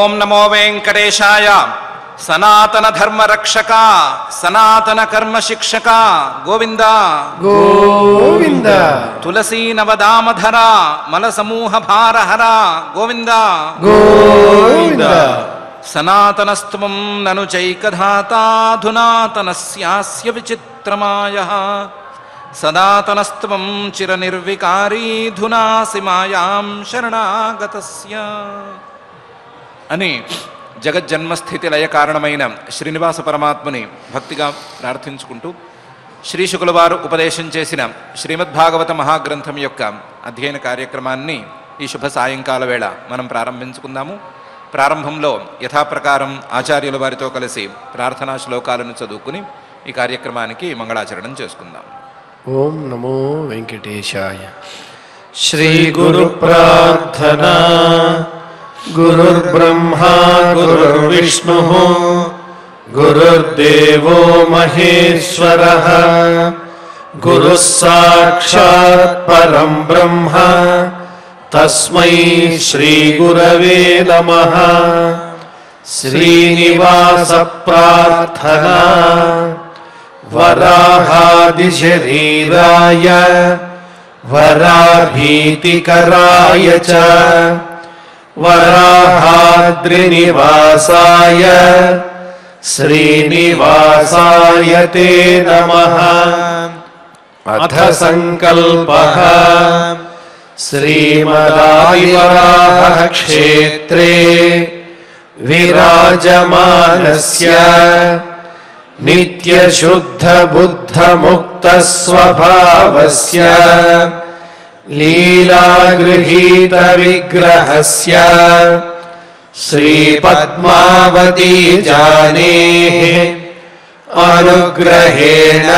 ఓం నమో వెంకటేశాయ. సనాతన ధర్మ రక్షక, సనాతన కర్మ శిక్షక గోవింద గోవింద. తులసీ నవదామధర మల సమూహ భారహర గోవింద గోవింద. సనాతనస్త్వం నను చైకధాతాధునాతనస్యాస్య విచిత్రమాయ సనాతనస్త్వం చిరనిర్వికారీ ధునాసి మాయాం శరణాగతస్య అని జగజ్జన్మస్థితి లయ కారణమైన శ్రీనివాస పరమాత్మని భక్తిగా ప్రార్థించుకుంటూ శ్రీశుకుల వారు ఉపదేశం చేసిన శ్రీమద్భాగవత మహాగ్రంథం యొక్క అధ్యయన కార్యక్రమాన్ని ఈ శుభ సాయంకాల వేళ మనం ప్రారంభించుకుందాము. ప్రారంభంలో యథాప్రకారం ఆచార్యుల వారితో కలిసి ప్రార్థనా శ్లోకాలను చదువుకుని ఈ కార్యక్రమానికి మంగళాచరణం చేసుకుందాం. ఓం నమో వెంకటేశాయ. శ్రీ గురు ప్రార్థనా. గురుర్బ్రహ్మా గురుర్విష్ణు గురుర్దేవో మహేశ్వరః గురుః సాక్షాత్ పరం బ్రహ్మ తస్మై శ్రీ గురవే నమః. శ్రీనివాస ప్రార్థనా. వరాహాది శరీరాయ వరాభీతికరాయ చ వరాహాద్రినివాసాయ శ్రీనివాసాయ తే నమః. అథ సంకల్పః. శ్రీమదాదివరాహ క్షేత్రే విరాజమానస్య నిత్యశుద్ధ బుద్ధ ముక్త స్వభావస్య లీలాగృహీత విగ్రహస్య శ్రీ పద్మావతీ జానేః అనుగ్రహేణ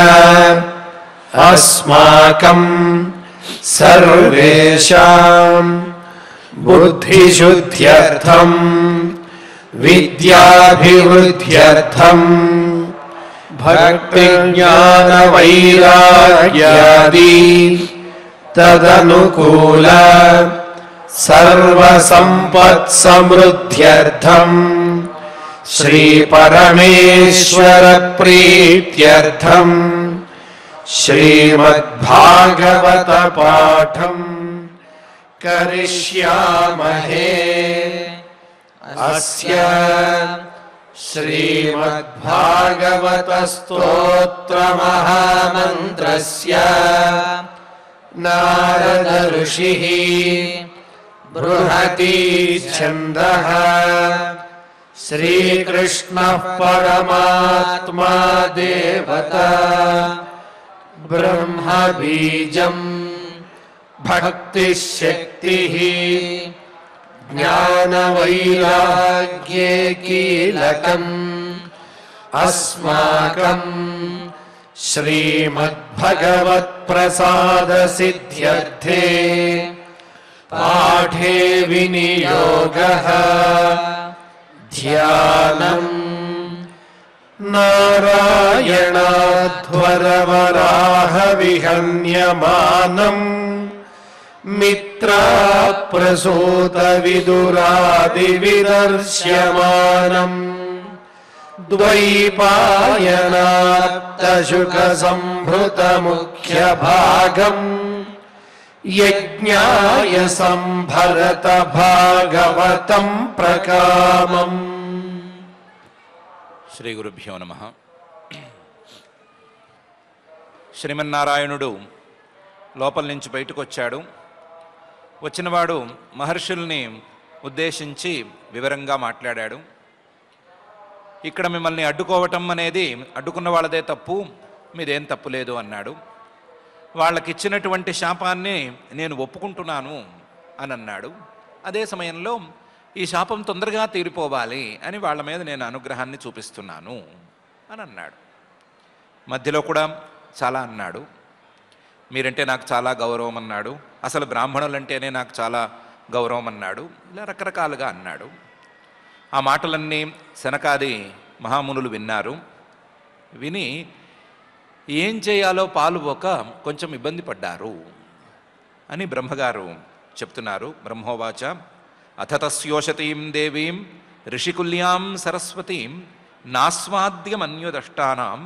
అస్మాకం సర్వేషాం బుద్ధిశుద్ధ్యర్థం విద్యాభివృద్ధ్యర్థం భక్తి జ్ఞాన వైరాగ్యాది తదనుకూల సర్వసంపత్ సమృద్ధ్యర్థం శ్రీ పరమేశ్వర ప్రీత్యర్థం శ్రీమద్భాగవత పాఠం కరిష్యామహే. అస్య శ్రీమద్భాగవత స్తోత్ర మహామంత్రస్య నారద ఋషిః బృహతి ఛందః. శ్రీకృష్ణః పరమాత్మా దేవతా బ్రహ్మ బీజం భక్తిశక్తిః జ్ఞానవైరాగ్యే కీలకం అస్మాకం శ్రీమద్భగవత్ప్రసాదసిద్ధ్యర్థే పాఠే వినియోగః. ధ్యానం. నారాయణాధ్వరవరాహవిహన్యమానం మిత్రాప్రసూత విదురాదివిదర్శ్యమానం ద్వైపాయనాప్తశుక సంభృత ముఖ్య భాగం యజ్ఞాయ సంభరత భాగవతం ప్రకామం. శ్రీ గురుభ్యో నమః. శ్రీమన్నారాయణుడు లోపల నుంచి బయటకు వచ్చాడు. వచ్చినవాడు మహర్షుల్ని ఉద్దేశించి వివరంగా మాట్లాడాడు. ఇక్కడ మిమ్మల్ని అడ్డుకోవటం అనేది అడ్డుకున్న వాళ్ళదే తప్పు, మీదేం తప్పు లేదు అన్నాడు. వాళ్ళకిచ్చినటువంటి శాపాన్ని నేను ఒప్పుకుంటున్నాను అని అన్నాడు. అదే సమయంలో ఈ శాపం తొందరగా తీరిపోవాలి అని వాళ్ళ మీద నేను అనుగ్రహాన్ని చూపిస్తున్నాను అని అన్నాడు. మధ్యలో కూడా చాలా అన్నాడు. మీరంటే నాకు చాలా గౌరవం అన్నాడు. అసలు బ్రాహ్మణులంటేనే నాకు చాలా గౌరవం అన్నాడు. ఇలా రకరకాలుగా అన్నాడు. ఆ మాటలన్నీ శనకాది మహామునులు విన్నారు. విని ఏం చేయాలో పాలుపోక కొంచెం ఇబ్బంది పడ్డారు అని బ్రహ్మగారు చెప్తున్నారు. బ్రహ్మోవాచ అథ తస్యోషతీం దేవీం ఋషికుల్యాం సరస్వతీం నాస్వాద్యమన్యుదష్టానాం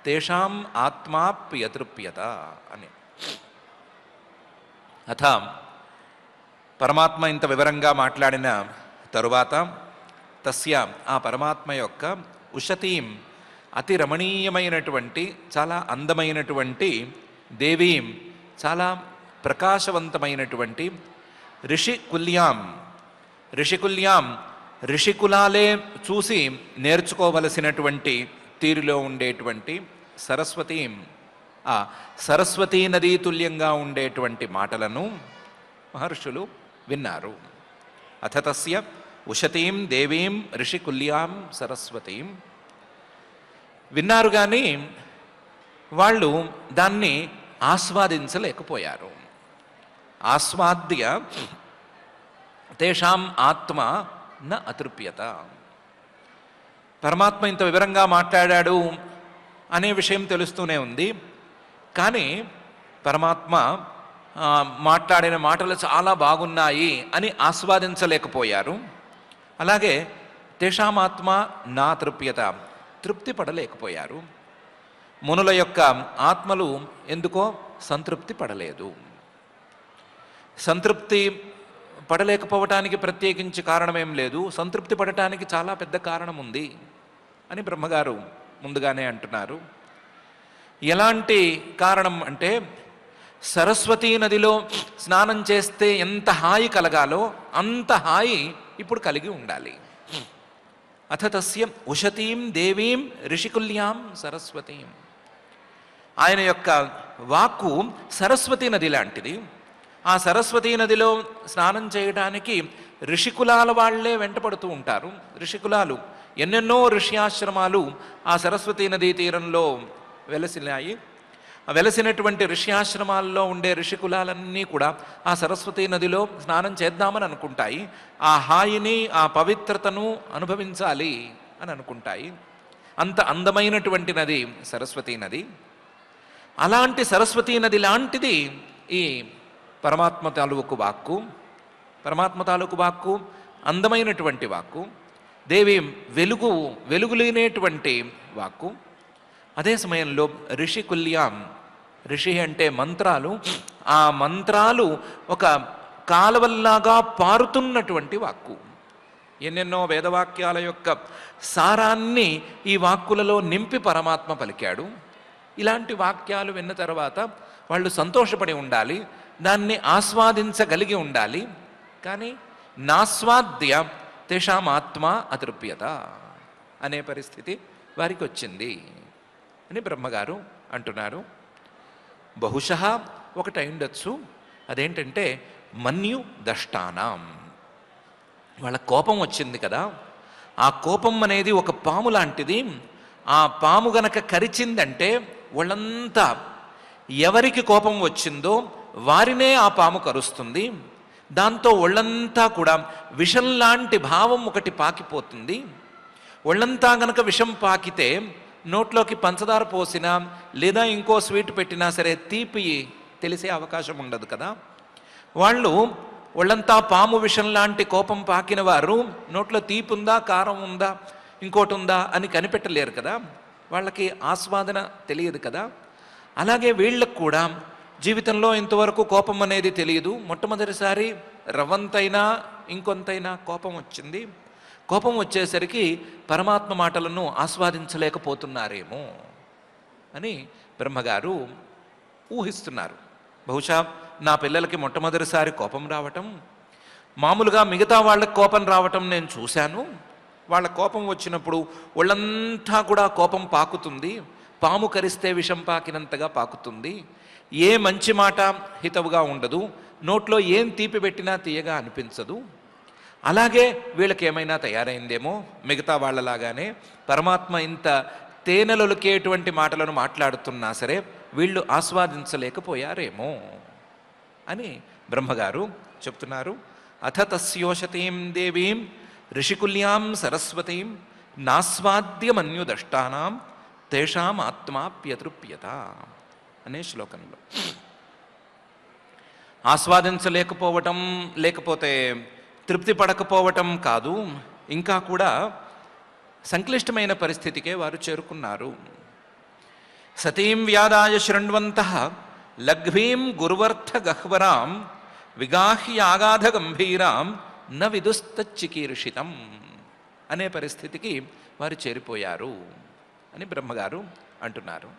తేషాం ఆత్మాప్యతృప్యత అని. అథ పరమాత్మ ఇంత వివరంగా మాట్లాడిన తరువాత తస్య ఆ పరమాత్మ యొక్క ఉషతీం అతి రమణీయమైనటువంటి చాలా అందమైనటువంటి దేవీం చాలా ప్రకాశవంతమైనటువంటి ఋషికుల్యాం ఋషికులాలే చూసి నేర్చుకోవలసినటువంటి తీరులో ఉండేటువంటి సరస్వతీం ఆ సరస్వతీ నదీ తుల్యంగా ఉండేటువంటి మాటలను మహర్షులు విన్నారు. అథ తస్య ఉషతీం దేవీం ఋషికుల్యాం సరస్వతీం విన్నారు, కానీ వాళ్ళు దాన్ని ఆస్వాదించలేకపోయారు. ఆస్వాద్య తేషాం ఆత్మ న అతృప్యత. పరమాత్మ ఇంత వివరంగా మాట్లాడాడు అనే విషయం తెలుస్తూనే ఉంది, కానీ పరమాత్మ మాట్లాడిన మాటలు చాలా బాగున్నాయి అని ఆస్వాదించలేకపోయారు. అలాగే తేషామాత్మ నా తృప్యత, తృప్తి పడలేకపోయారు. మునుల యొక్క ఆత్మలు ఎందుకో సంతృప్తి పడలేదు. సంతృప్తి పడలేకపోవటానికి ప్రత్యేకించి కారణమేం లేదు, సంతృప్తి పడటానికి చాలా పెద్ద కారణం ఉంది అని బ్రహ్మగారు ముందుగానే అంటున్నారు. ఎలాంటి కారణం అంటే, సరస్వతీ నదిలో స్నానం చేస్తే ఎంత హాయి కలగాలో అంత హాయి ఇప్పుడు కలిగి ఉండాలి. అథ తస్య ఉషతీం దేవీం ఋషికుల్యాం సరస్వతీం. ఆయన యొక్క వాక్కు సరస్వతీ నది లాంటిది. ఆ సరస్వతీ నదిలో స్నానం చేయడానికి ఋషికులాల వాళ్లే వెంటపడుతూ ఉంటారు. ఋషికులాలు ఎన్నెన్నో ఋష్యాశ్రమాలు ఆ సరస్వతీ నదీ తీరంలో వెలసినాయి. వెలసినటువంటి ఋష్యాశ్రమాల్లో ఉండే ఋషికులాలన్నీ కూడా ఆ సరస్వతీ నదిలో స్నానం చేద్దామని అనుకుంటాయి. ఆ హాయిని, ఆ పవిత్రతను అనుభవించాలి అని అనుకుంటాయి. అంత అందమైనటువంటి నది సరస్వతీ నది. అలాంటి సరస్వతీ నది లాంటిది ఈ పరమాత్మ తాలూకు వాక్కు. పరమాత్మ తాలూకు వాక్కు అందమైనటువంటి వాక్కు, దేవి వెలుగులేనేటువంటి వాక్కు. అదే సమయంలో ఋషికుల్యాం, ఋషి అంటే మంత్రాలు, ఆ మంత్రాలు ఒక కాలవల్లాగా పారుతున్నటువంటి వాక్కు. ఎన్నెన్నో వేదవాక్యాల యొక్క సారాన్ని ఈ వాక్కులలో నింపి పరమాత్మ పలికాడు. ఇలాంటి వాక్యాలు విన్న తర్వాత వాళ్ళు సంతోషపడి ఉండాలి, దాన్ని ఆస్వాదించగలిగి ఉండాలి. కానీ నాస్వాద్య తేషాం ఆత్మ అతృప్యత అనే పరిస్థితి వారికి వచ్చింది అని బ్రహ్మగారు అంటున్నారు. బహుశः ఒకటి అయిండొచ్చు. అదేంటంటే మన్యు దష్టానాం. వాళ్ళ కోపం వచ్చింది కదా, ఆ కోపం అనేది ఒక పాము లాంటిది. ఆ పాము గనక కరిచిందంటే వాళ్ళంతా ఎవరికి కోపం వచ్చిందో వారినే ఆ పాము కరుస్తుంది. దాంతో ఒళ్ళంతా కూడా విషం లాంటి భావం ఒకటి పాకిపోతుంది. ఒళ్ళంతా గనక విషం పాకితే నోట్లోకి పంచదార పోసినా లేదా ఇంకో స్వీట్ పెట్టినా సరే తీపి తెలిసే అవకాశం ఉండదు కదా. వాళ్ళు ఒళ్ళంతా పాము విషం లాంటి కోపం పాకిన వారు నోట్లో తీపి ఉందా, కారం ఉందా, ఇంకోటి ఉందా అని కనిపెట్టలేరు కదా. వాళ్ళకి ఆస్వాదన తెలియదు కదా. అలాగే వీళ్ళకు కూడా జీవితంలో ఇంతవరకు కోపం అనేది తెలియదు. మొట్టమొదటిసారి రవ్వంతైనా ఇంకొంతైనా కోపం వచ్చింది. కోపం వచ్చేసరికి పరమాత్మ మాటలను ఆస్వాదించలేకపోతున్నారేమో అని బ్రహ్మగారు ఊహిస్తున్నారు. బహుశా నా పిల్లలకి మొట్టమొదటిసారి కోపం రావటం, మామూలుగా మిగతా వాళ్ళకి కోపం రావటం నేను చూశాను. వాళ్ళ కోపం వచ్చినప్పుడు వాళ్ళంతా కూడా కోపం పాకుతుంది. పాము కరిస్తే విషం పాకినంతగా పాకుతుంది. ఏ మంచి మాట హితవుగా ఉండదు, నోట్లో ఏం తీపి పెట్టినా తీయగా అనిపించదు. అలాగే వీళ్ళకి ఏమైనా తయారైందేమో, మిగతా వాళ్ళలాగానే పరమాత్మ ఇంత తేనెలొలికేటువంటి మాటలను మాట్లాడుతున్నా సరే వీళ్ళు ఆస్వాదించలేకపోయారేమో అని బ్రహ్మగారు చెప్తున్నారు. అథ తస్యోషతీం దేవీం ఋషికుల్యాం సరస్వతీం నాస్వాద్యమన్యుదష్టానాం తేషాం ఆత్మాప్యతృప్యత అనే శ్లోకంలో ఆస్వాదించలేకపోవటం లేకపోతే తృప్తి పడకపోవటం కాదు, ఇంకా కూడా సంక్లిష్టమైన పరిస్థితికే వారు చేరుకున్నారు. సతీం వ్యాదాయ శృణ్వంతః లఘ్వీం గురువర్ధ గహ్వరాం విగాహ్య ఆగాధ గంభీరాం న విదుస్తచ్చికీర్షితం అనే పరిస్థితికి వారు చేరిపోయారు అని బ్రహ్మగారు అంటున్నారు.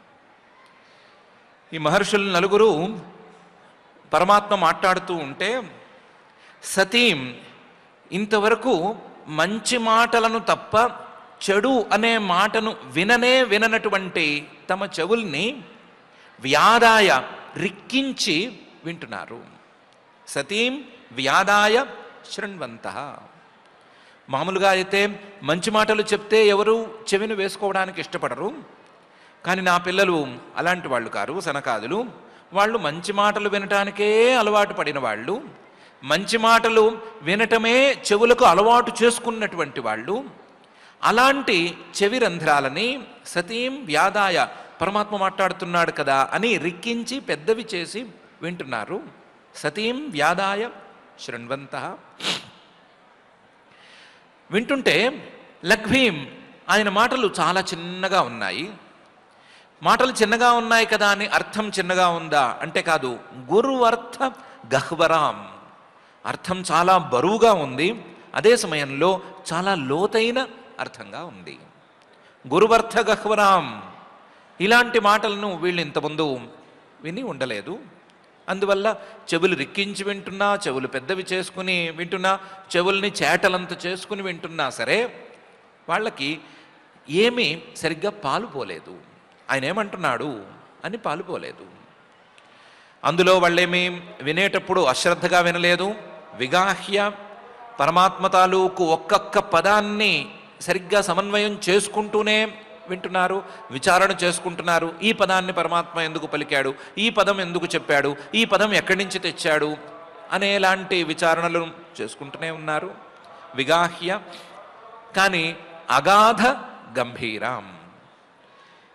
ఈ మహర్షులు నలుగురు పరమాత్మ మాట్లాడుతూ ఉంటే సతీం ఇంతవరకు మంచి మాటలను తప్ప చెడు అనే మాటను విననటువంటి తమ చెవుల్ని వ్యాదాయ రిక్కించి వింటున్నారు. సతీం వ్యాదాయ శృణ్వంతః. మామూలుగా అయితే మంచి మాటలు చెప్తే ఎవరు చెవిని వేసుకోవడానికి ఇష్టపడరు. కానీ నా పిల్లలు అలాంటి వాళ్ళు కారు, సనకాదులు. వాళ్ళు మంచి మాటలు వినటానికే అలవాటు పడిన వాళ్ళు, మంచి మాటలు వినటమే చెవులకు అలవాటు చేసుకున్నటువంటి వాళ్ళు. అలాంటి చెవి రంధ్రాలని సతీం వ్యాదాయ, పరమాత్మ మాట్లాడుతున్నాడు కదా అని రిక్కించి పెద్దవి చేసి వింటున్నారు. సతీం వ్యాదాయ శృణ్వంతః. వింటుంటే లఘ్వీం, ఆయన మాటలు చాలా చిన్నగా ఉన్నాయి. మాటలు చిన్నగా ఉన్నాయి కదా అని అర్థం చిన్నగా ఉందా అంటే కాదు. గురువర్ధ గహ్వరాం, అర్థం చాలా బరువుగా ఉంది, అదే సమయంలో చాలా లోతైన అర్థంగా ఉంది. గురువర్ధ గహ్వరాం, ఇలాంటి మాటలను వీళ్ళు ఇంతకుముందు విని ఉండలేదు. అందువల్ల చెవులు రిక్కించి వింటున్నా, చెవులు పెద్దవి చేసుకుని వింటున్నా, చెవుల్ని చేటలంత చేసుకుని వింటున్నా సరే వాళ్ళకి ఏమీ సరిగ్గా పాలుపోలేదు. ఆయన ఏమంటున్నాడు అని పాలుపోలేదు. అందులో వాళ్ళేమీ వినేటప్పుడు అశ్రద్ధగా వినలేదు. విగాహ్య, పరమాత్మ తాలూకు ఒక్కొక్క పదాన్ని సరిగ్గా సమన్వయం చేసుకుంటూనే వింటున్నారు, విచారణ చేసుకుంటున్నారు. ఈ పదాన్ని పరమాత్మ ఎందుకు పలికాడు, ఈ పదం ఎందుకు చెప్పాడు, ఈ పదం ఎక్కడి నుంచి తెచ్చాడు అనేలాంటి విచారణలు చేసుకుంటూనే ఉన్నారు. విగాహ్య, కానీ అగాధ గంభీరాం,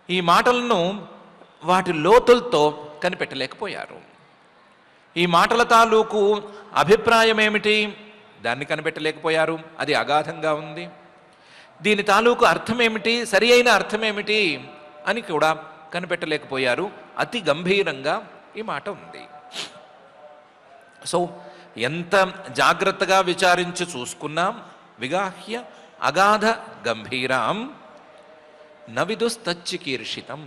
ఈ మాటలను వాటి లోతులతో కనిపెట్టలేకపోయారు. ఈ మాటల తాలూకు అభిప్రాయం ఏమిటి, దాన్ని కనిపెట్టలేకపోయారు. అది అగాధంగా ఉంది. దీని తాలూకు అర్థం ఏమిటి, సరి అయిన అర్థం ఏమిటి అని కూడా కనిపెట్టలేకపోయారు. అతి గంభీరంగా ఈ మాట ఉంది. సో ఎంత జాగ్రత్తగా విచారించి చూసుకున్నాం. విగాహ్య అగాధ గంభీరాం న విదుస్తచ్చికీర్షితం.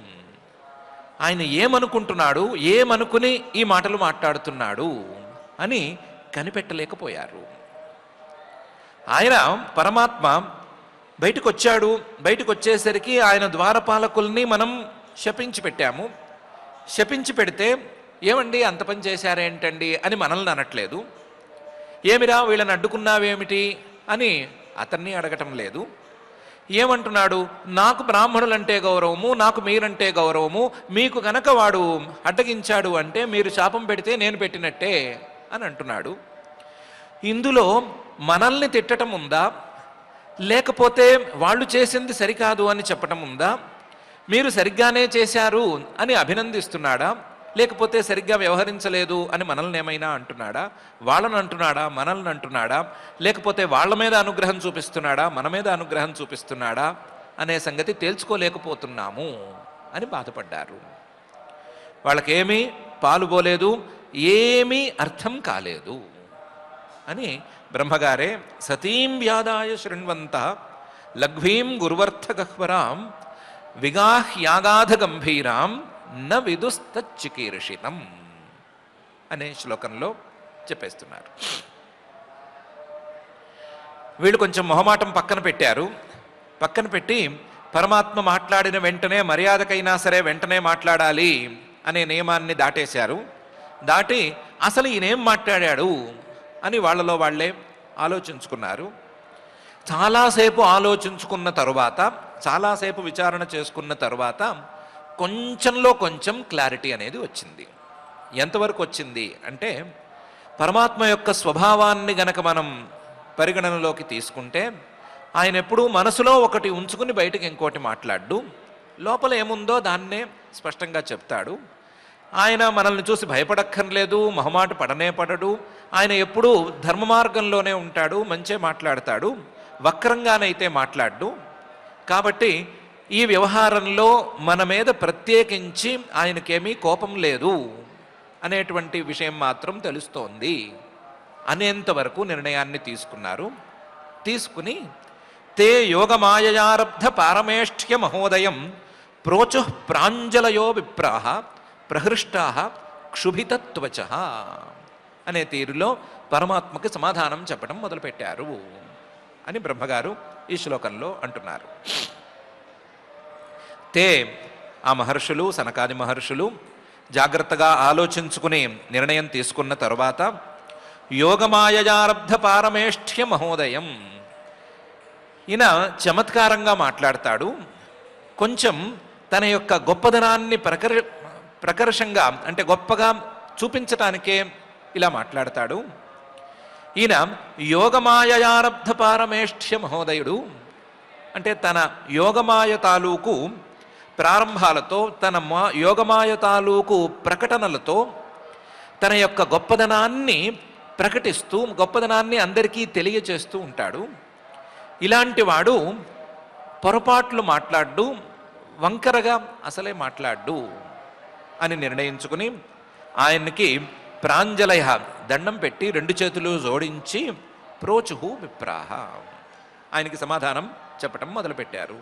ఆయన ఏమనుకుంటున్నాడు, ఏమనుకుని ఈ మాటలు మాట్లాడుతున్నాడు అని కనిపెట్టలేకపోయారు. ఆయన పరమాత్మ బయటకు వచ్చాడు. బయటకు వచ్చేసరికి ఆయన ద్వారపాలకుల్ని మనం శపించి పెట్టాము. శపించి పెడితే ఏమండి అంత పని చేశారేంటండి అని మనల్ని అనట్లేదు. ఏమిరా వీళ్ళని అడ్డుకున్నావేమిటి అని అతన్ని అడగటం లేదు. ఏమంటున్నాడు, నాకు బ్రాహ్మణులంటే గౌరవము, నాకు మీరంటే గౌరవము, మీకు కనుక వాడు అడ్డగించాడు అంటే మీరు శాపం పెడితే నేను పెట్టినట్టే అని అంటున్నాడు. ఇందులో మనల్ని తిట్టడం ఉందా, లేకపోతే వాళ్ళు చేసింది సరికాదు అని చెప్పటం ఉందా, మీరు సరిగ్గానే చేశారు అని అభినందిస్తున్నాడా, లేకపోతే సరిగ్గా వ్యవహరించలేదు అని మనల్ని ఏమైనా అంటున్నాడా, వాళ్ళని అంటున్నాడా, మనల్ని అంటున్నాడా, లేకపోతే వాళ్ళ మీద అనుగ్రహం చూపిస్తున్నాడా, మన మీద అనుగ్రహం చూపిస్తున్నాడా అనే సంగతి తేల్చుకోలేకపోతున్నాము అని బాధపడ్డారు. వాళ్ళకేమీ పాలుపోలేదు, ఏమీ అర్థం కాలేదు అని బ్రహ్మగారే సతీం వ్యాదాయ శృణ్వంతః లఘ్వీం గురువర్ధ గహ్వరాం విగాహ్యాగాధ గంభీరాం న విదుస్తచ్చికీర్షితం అనే శ్లోకంలో చెప్పేస్తున్నారు. వీళ్ళు కొంచెం మొహమాటం పక్కన పెట్టారు. పక్కన పెట్టి పరమాత్మ మాట్లాడిన వెంటనే మర్యాదకైనా సరే వెంటనే మాట్లాడాలి అనే నియమాన్ని దాటేశారు. దాటి అసలు ఈయనేం మాట్లాడాడు అని వాళ్ళలో వాళ్ళే ఆలోచించుకున్నారు. చాలాసేపు ఆలోచించుకున్న తరువాత, చాలాసేపు విచారణ చేసుకున్న తరువాత కొంచెంలో కొంచెం క్లారిటీ అనేది వచ్చింది. ఎంతవరకు వచ్చింది అంటే, పరమాత్మ యొక్క స్వభావాన్ని గనక మనం పరిగణనలోకి తీసుకుంటే ఆయన ఎప్పుడూ మనసులో ఒకటి ఉంచుకుని బయటకు ఇంకోటి మాట్లాడు, లోపల ఏముందో దాన్నే స్పష్టంగా చెప్తాడు. ఆయన మనల్ని చూసి భయపడక్కర్లేదు, మొహమాట పడనే పడడు. ఆయన ఎప్పుడూ ధర్మ మార్గంలోనే ఉంటాడు, మంచే మాట్లాడతాడు. వక్రంగానైతే మాట్లాడు. కాబట్టి ఈ వ్యవహారంలో మన మీద ప్రత్యేకించి ఆయనకేమీ కోపం లేదు అనేటువంటి విషయం మాత్రం తెలుస్తోంది అనేంతవరకు నిర్ణయాన్ని తీసుకున్నారు. తీసుకుని తే యోగమాయయారబ్ధ పారమేష్ఠ్య మహోదయం ప్రోచుః ప్రాంజలయో విప్రాహ ప్రహృష్టాః క్షుభితత్వచః అనే తీరులో పరమాత్మకి సమాధానం చెప్పడం మొదలుపెట్టారు అని బ్రహ్మగారు ఈ శ్లోకంలో అంటున్నారు. తే ఆ మహర్షులు, సనకాది మహర్షులు జాగ్రత్తగా ఆలోచించుకుని నిర్ణయం తీసుకున్న తరువాత యోగమాయయారబ్ధ పారమేష్ఠ్య మహోదయం, ఈయన చమత్కారంగా మాట్లాడతాడు. కొంచెం తన యొక్క గొప్పదనాన్ని ప్రకర్షంగా అంటే గొప్పగా చూపించటానికే ఇలా మాట్లాడతాడు. ఈయన యోగమాయయారబ్ధ పారమేష్ఠ్య మహోదయుడు అంటే తన యోగమాయ తాలూకు ప్రారంభాలతో, తన యోగమాయ తాలూకు ప్రకటనలతో తన యొక్క గొప్పదనాన్ని ప్రకటిస్తూ, గొప్పదనాన్ని అందరికీ తెలియచేస్తూ ఉంటాడు. ఇలాంటి వాడు పొరపాట్లు మాట్లాడు, వంకరగా అసలే మాట్లాడు అని నిర్ణయించుకుని ఆయనకి ప్రాంజలయ దండం పెట్టి 2 చేతులు జోడించి ప్రోచుహు విప్రాహ ఆయనకి సమాధానం చెప్పటం మొదలుపెట్టారు.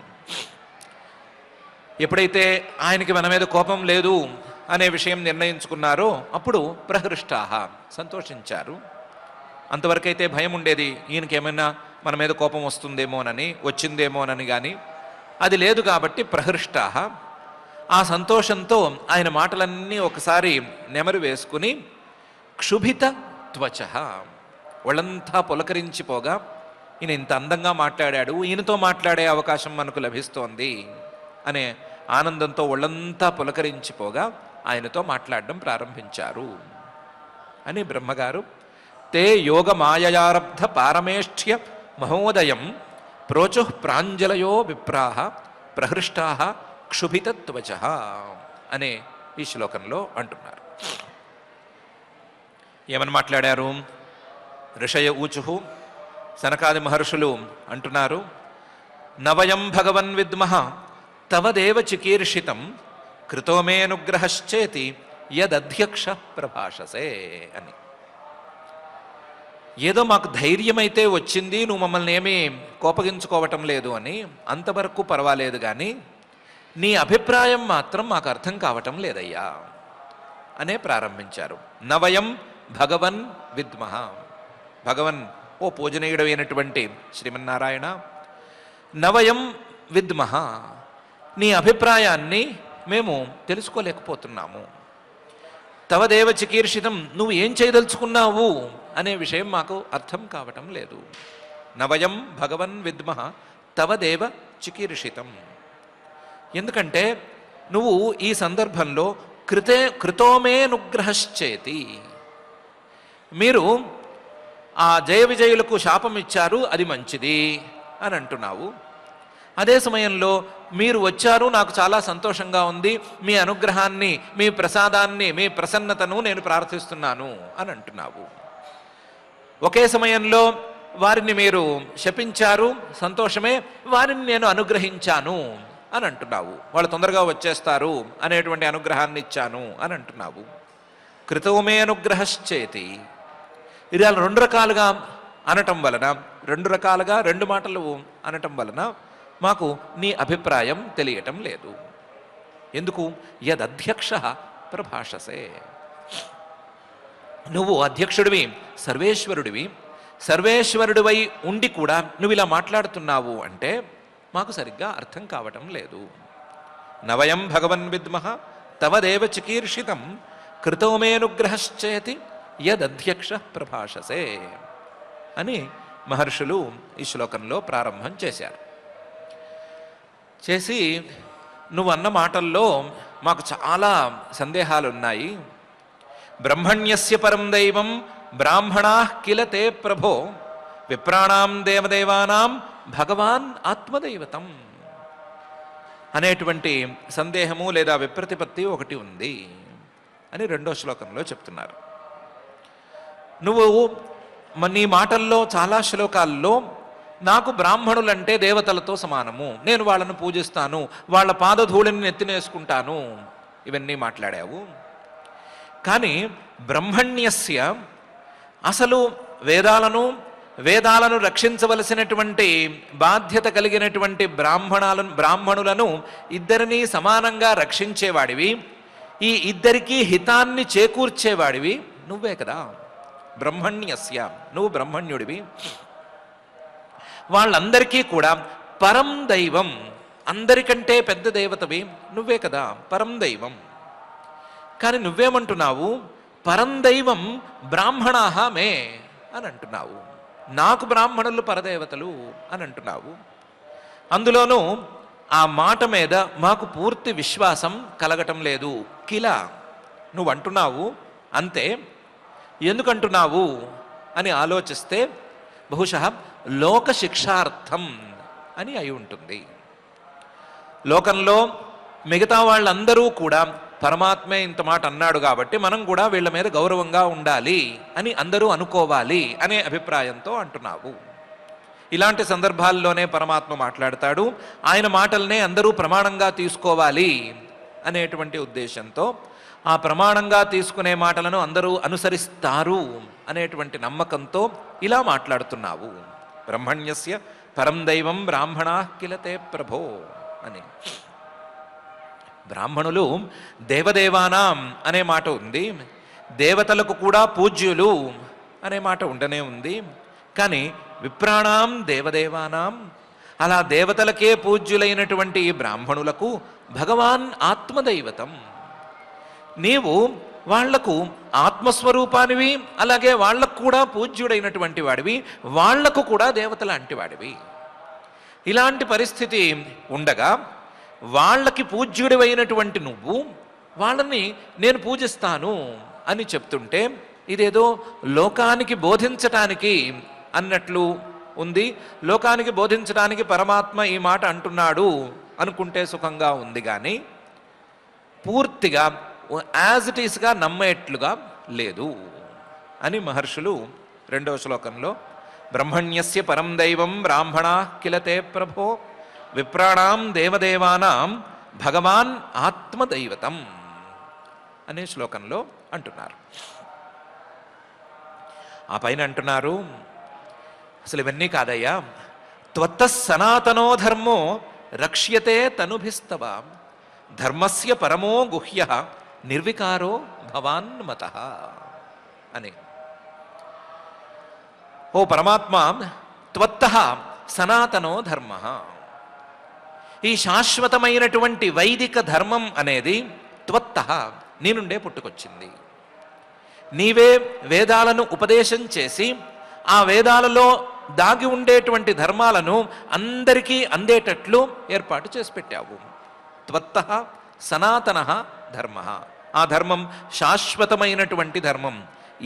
ఎప్పుడైతే ఆయనకి మన మీద కోపం లేదు అనే విషయం నిర్ణయించుకున్నారో అప్పుడు ప్రహృష్టాహ సంతోషించారు. అంతవరకైతే భయం ఉండేది, ఈయనకేమైనా మన మీద కోపం వస్తుందేమోనని, వచ్చిందేమోనని, కానీ అది లేదు. కాబట్టి ప్రహృష్టాహ ఆ సంతోషంతో ఆయన మాటలన్నీ ఒకసారి నెమరు వేసుకుని క్షుభిత త్వచ ఒళ్ళంతా పులకరించిపోగా, ఈయన ఇంత అందంగా మాట్లాడాడు, ఈయనతో మాట్లాడే అవకాశం మనకు లభిస్తోంది అనే ఆనందంతో ఒళ్ళంతా పులకరించిపోగా ఆయనతో మాట్లాడడం ప్రారంభించారు అని బ్రహ్మగారు తే యోగమాయయారబ్ధ పారమేష్ఠ్య మహోదయం ప్రోచుః ప్రాంజలయో విప్రాహ ప్రహృష్టాః క్షుభితత్వచః అనే ఈ శ్లోకంలో అంటున్నారు. ఏమని మాట్లాడారు? ఋషయ ఊచుః, సనకాది మహర్షులు అంటున్నారు, నవయం భగవన్ విద్మః తవదేవ చికీర్షితం కృతో మేనుగ్రహశ్చేతి యదధ్యక్ష ప్రభాషసే అని. ఏదో మాకు ధైర్యమైతే వచ్చింది, నువ్వు మమ్మల్ని ఏమీ కోపగించుకోవటం లేదు అని, అంతవరకు పర్వాలేదు, కానీ నీ అభిప్రాయం మాత్రం మాకు అర్థం కావటం లేదయ్యా అనే ప్రారంభించారు. నవయం భగవన్ విద్మః, భగవన్ ఓ పూజనీయుడైనటువంటి శ్రీమన్నారాయణ, నవయం విద్మః నీ అభిప్రాయాన్ని మేము తెలుసుకోలేకపోతున్నాము. తవదేవ చికీర్షితం నువ్వు ఏం చేయదలుచుకున్నావు అనే విషయం మాకు అర్థం కావటం లేదు. నవయం భగవన్ విద్మః తవదేవ చికీర్షితం, ఎందుకంటే నువ్వు ఈ సందర్భంలో కృతోమే నుగ్రహశ్చేతి, మీరు ఆ జయ విజయులకు శాపం ఇచ్చారు, అది మంచిది అని అంటున్నావు. అదే సమయంలో మీరు వచ్చారు, నాకు చాలా సంతోషంగా ఉంది, మీ అనుగ్రహాన్ని, మీ ప్రసాదాన్ని, మీ ప్రసన్నతను నేను ప్రార్థిస్తున్నాను అని అంటున్నావు. ఒకే సమయంలో వారిని మీరు శపించారు, సంతోషమే, వారిని నేను అనుగ్రహించాను అని అంటున్నావు. వాళ్ళు తొందరగా వచ్చేస్తారు అనేటువంటి అనుగ్రహాన్ని ఇచ్చాను అని అంటున్నావు. కృతోమే అనుగ్రహశ్చేతి, ఇది 2 రకాలుగా అనటం వలన, 2 రకాలుగా 2 మాటలు అనటం వలన మాకు నీ అభిప్రాయం తెలియటం లేదు. ఎందుకు? యదధ్యక్ష ప్రభాషసే, నువ్వు అధ్యక్షుడివి, సర్వేశ్వరుడివి, సర్వేశ్వరుడివై ఉండి కూడా నువ్వు ఇలా మాట్లాడుతున్నావు అంటే మాకు సరిగ్గా అర్థం కావటం లేదు. నవయం భగవన్ విద్మః తవదేవ చికీర్షితం కృతోమేనుగ్రహశ్చేతి యదధ్యక్ష ప్రభాషసే అని మహర్షులు ఈ శ్లోకంలో ప్రారంభం చేశారు. చేసి నువ్వు అన్న మాటల్లో మాకు చాలా సందేహాలు ఉన్నాయి. బ్రహ్మణ్యస్య పరం దైవం బ్రాహ్మణాః కిల తే ప్రభో విప్రాణాం దేవదేవానాం భగవాన్ ఆత్మదైవతం అనేటువంటి సందేహము లేదా విప్రతిపత్తి ఒకటి ఉంది అని 2వ శ్లోకంలో చెప్తున్నారు. నువ్వు నీ మాటల్లో చాలా శ్లోకాల్లో నాకు బ్రాహ్మణులంటే దేవతలతో సమానము, నేను వాళ్ళను పూజిస్తాను, వాళ్ళ పాదధూళిని నెత్తినేసుకుంటాను, ఇవన్నీ మాట్లాడావు. కానీ బ్రహ్మణ్యస్య అసలు వేదాలను రక్షించవలసినటువంటి బాధ్యత కలిగినటువంటి బ్రాహ్మణులను ఇద్దరినీ సమానంగా రక్షించేవాడివి, ఈ ఇద్దరికీ హితాన్ని చేకూర్చేవాడివి నువ్వే కదా. బ్రహ్మణ్యస్య, నువ్వు బ్రహ్మణ్యుడివి. వాళ్ళందరికీ కూడా పరం దైవం, అందరికంటే పెద్ద దేవతవి నువ్వే కదా, పరం దైవం. కానీ నువ్వేమంటున్నావు, పరం దైవం బ్రాహ్మణాహ మే అని అంటున్నావు, నాకు బ్రాహ్మణులు పరదేవతలు అని అంటున్నావు. అందులోనూ ఆ మాట మీద మాకు పూర్తి విశ్వాసం కలగటం లేదు. కిల, నువ్వు అంటున్నావు అంతే, ఎందుకంటున్నావు అని ఆలోచిస్తే బహుశः లోక శిక్షార్థం అని అయి ఉంటుంది. లోకంలో మిగతా వాళ్ళందరూ కూడా పరమాత్మే ఇంత మాట అన్నాడు కాబట్టి మనం కూడా వీళ్ళ మీద గౌరవంగా ఉండాలి అని అందరూ అనుకోవాలి అనే అభిప్రాయంతో అంటున్నావు. ఇలాంటి సందర్భాల్లోనే పరమాత్మ మాట్లాడతాడు, ఆయన మాటలనే అందరూ ప్రమాణంగా తీసుకోవాలి అనేటువంటి ఉద్దేశంతో, ఆ ప్రమాణంగా తీసుకునే మాటలను అందరూ అనుసరిస్తారు అనేటువంటి నమ్మకంతో ఇలా మాట్లాడుతున్నావు. బ్రహ్మణ్యస్య పరం దైవం బ్రాహ్మణా కిలతే ప్రభో అని. బ్రాహ్మణులు దేవదేవానాం అనే మాట ఉంది, దేవతలకు కూడా పూజ్యులు అనే మాట ఉండనే ఉంది. కానీ విప్రాణాం దేవదేవానాం, అలా దేవతలకే పూజ్యులైనటువంటి బ్రాహ్మణులకు భగవాన్ ఆత్మదైవతం, నీవు వాళ్లకు ఆత్మస్వరూపానివి, అలాగే వాళ్లకు కూడా పూజ్యుడైనటువంటి వాడివి, వాళ్లకు కూడా దేవతలాంటి వాడివి. ఇలాంటి పరిస్థితి ఉండగా వాళ్ళకి పూజ్యుడివైనటువంటి నువ్వు వాళ్ళని నేను పూజిస్తాను అని చెప్తుంటే ఇదేదో లోకానికి బోధించటానికి అన్నట్లు ఉంది. లోకానికి బోధించడానికి పరమాత్మ ఈ మాట అంటున్నాడు అనుకుంటే సుఖంగా ఉంది, కానీ పూర్తిగా యాజ్ ఇట్ ఈస్గా నమ్మేట్లుగా లేదు అని మహర్షులు 2వ శ్లోకంలో బ్రహ్మణ్యస్య పరం దైవం బ్రాహ్మణా కిలతే ప్రభో విప్రాణాం దేవదేవానాం భగవాన్ ఆత్మదైవతం అనే శ్లోకంలో అంటున్నారు. ఆ పైన అంటున్నారు, అసలు ఇవన్నీ కాదయ్యా, త్వత్త సనాతనో ధర్మో రక్ష్యతే తనుభిస్తవ ధర్మస్య పరమో గుహ్య నిర్వికారో భవాన్ మతః అని. ఓ పరమాత్మ, త్వత్తః సనాతనో ధర్మ, ఈ శాశ్వతమైనటువంటి వైదిక ధర్మం అనేది త్వత్తః నీ నుండే పుట్టుకొచ్చింది. నీవే వేదాలను ఉపదేశం చేసి ఆ వేదాలలో దాగి ఉండేటువంటి ధర్మాలను అందరికీ అందేటట్లు ఏర్పాటు చేసి పెట్టావు. త్వత్తః సనాతనః ధర్మః, ఆ ధర్మం శాశ్వతమైనటువంటి ధర్మం,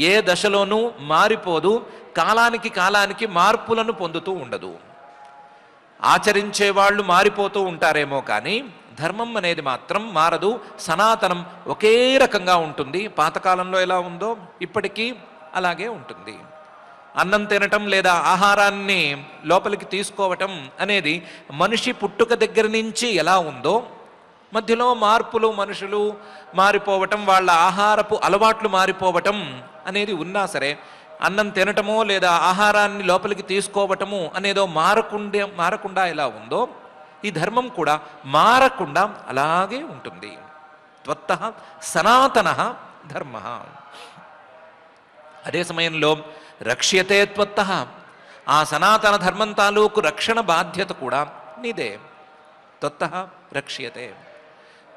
ఏ దశలోనూ మారిపోదు, కాలానికి మార్పులను పొందుతూ ఉండదు. ఆచరించే వాళ్ళు మారిపోతూ ఉంటారేమో కానీ ధర్మం అనేది మాత్రం మారదు, సనాతనం ఒకే రకంగా ఉంటుంది. పాతకాలంలో ఎలా ఉందో ఇప్పటికీ అలాగే ఉంటుంది. అన్నం తినటం లేదా ఆహారాన్ని లోపలికి తీసుకోవటం అనేది మనిషి పుట్టుక దగ్గర నుంచి ఎలా ఉందో, మధ్యలో మార్పులు, మనుషులు మారిపోవటం, వాళ్ళ ఆహారపు అలవాట్లు మారిపోవటం అనేది ఉన్నా సరే, అన్నం తినటమో లేదా ఆహారాన్ని లోపలికి తీసుకోవటము అనేదో మారకుండా ఎలా ఉందో, ఈ ధర్మం కూడా మారకుండా అలాగే ఉంటుంది. త్వత్తః సనాతనః ధర్మః. అదే సమయంలో రక్ష్యతే త్వత్తః, ఆ సనాతన ధర్మం తాలూకు రక్షణ బాధ్యత కూడా నీదే. త్వత్తః రక్ష్యతే,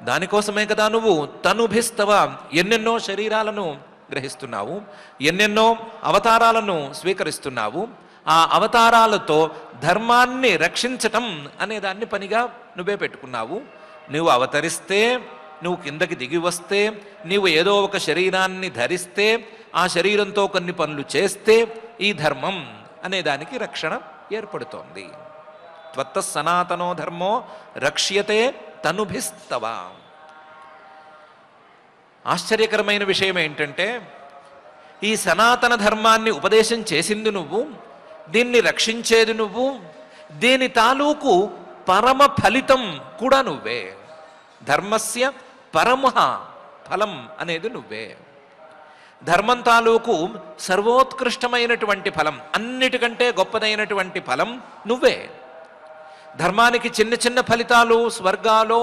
దానికోసమే కదా నువ్వు తనుభిస్తవ ఎన్నెన్నో శరీరాలను గ్రహిస్తున్నావు, ఎన్నెన్నో అవతారాలను స్వీకరిస్తున్నావు. ఆ అవతారాలతో ధర్మాన్ని రక్షించటం అనే దాన్ని పనిగా నువ్వే పెట్టుకున్నావు. నువ్వు అవతరిస్తే, నువ్వు కిందకి దిగి వస్తే, నీవు ఏదో ఒక శరీరాన్ని ధరిస్తే, ఆ శరీరంతో కొన్ని పనులు చేస్తే ఈ ధర్మం అనే దానికి రక్షణ ఏర్పడుతోంది. త్వత్త సనాతనో ధర్మో రక్ష్యతే తనుభిస్తవ. ఆశ్చర్యకరమైన విషయం ఏంటంటే, ఈ సనాతన ధర్మాన్ని ఉపదేశం చేసింది నువ్వు, దీన్ని రక్షించేది నువ్వు, దీని తాలూకు పరమ ఫలితం కూడా నువ్వే. ధర్మస్య పరమః ఫలం అనేది నువ్వే. ధర్మం తాలూకు సర్వోత్కృష్టమైనటువంటి ఫలం, అన్నిటికంటే గొప్పదైనటువంటి ఫలం నువ్వే. ధర్మానికి చిన్న చిన్న ఫలితాలు, స్వర్గాలో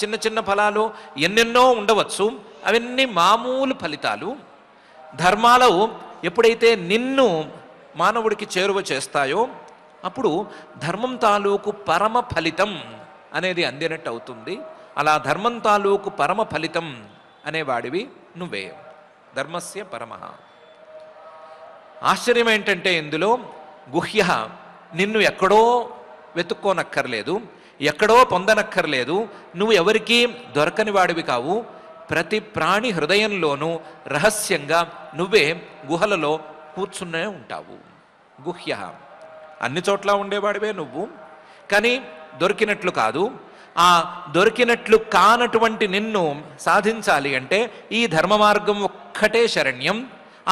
చిన్న చిన్న ఫలాలు ఎన్నెన్నో ఉండవచ్చు, అవన్నీ మామూలు ఫలితాలు. ధర్మాలు ఎప్పుడైతే నిన్ను మానవుడికి చేరువ చేస్తాయో అప్పుడు ధర్మం తాలూకు పరమ ఫలితం అనేది అందినట్టు అవుతుంది. అలా ధర్మం తాలూకు పరమ ఫలితం అనేవాడివి నువ్వే. ధర్మస్య పరమః. ఆశ్చర్యం ఏంటంటే ఇందులో గుహ్య, నిన్ను ఎక్కడో వెతుక్కోనక్కర్లేదు, ఎక్కడో పొందనక్కర్లేదు, నువ్వు ఎవరికీ దొరకని వాడివి కావు. ప్రతి ప్రాణి హృదయంలోనూ రహస్యంగా నువ్వే గుహలలో కూర్చునే ఉంటావు. గుహ్య, అన్ని చోట్ల ఉండేవాడివే నువ్వు, కానీ దొరికినట్లు కాదు. ఆ దొరికినట్లు కానటువంటి నిన్ను సాధించాలి అంటే ఈ ధర్మ మార్గం ఒక్కటే శరణ్యం.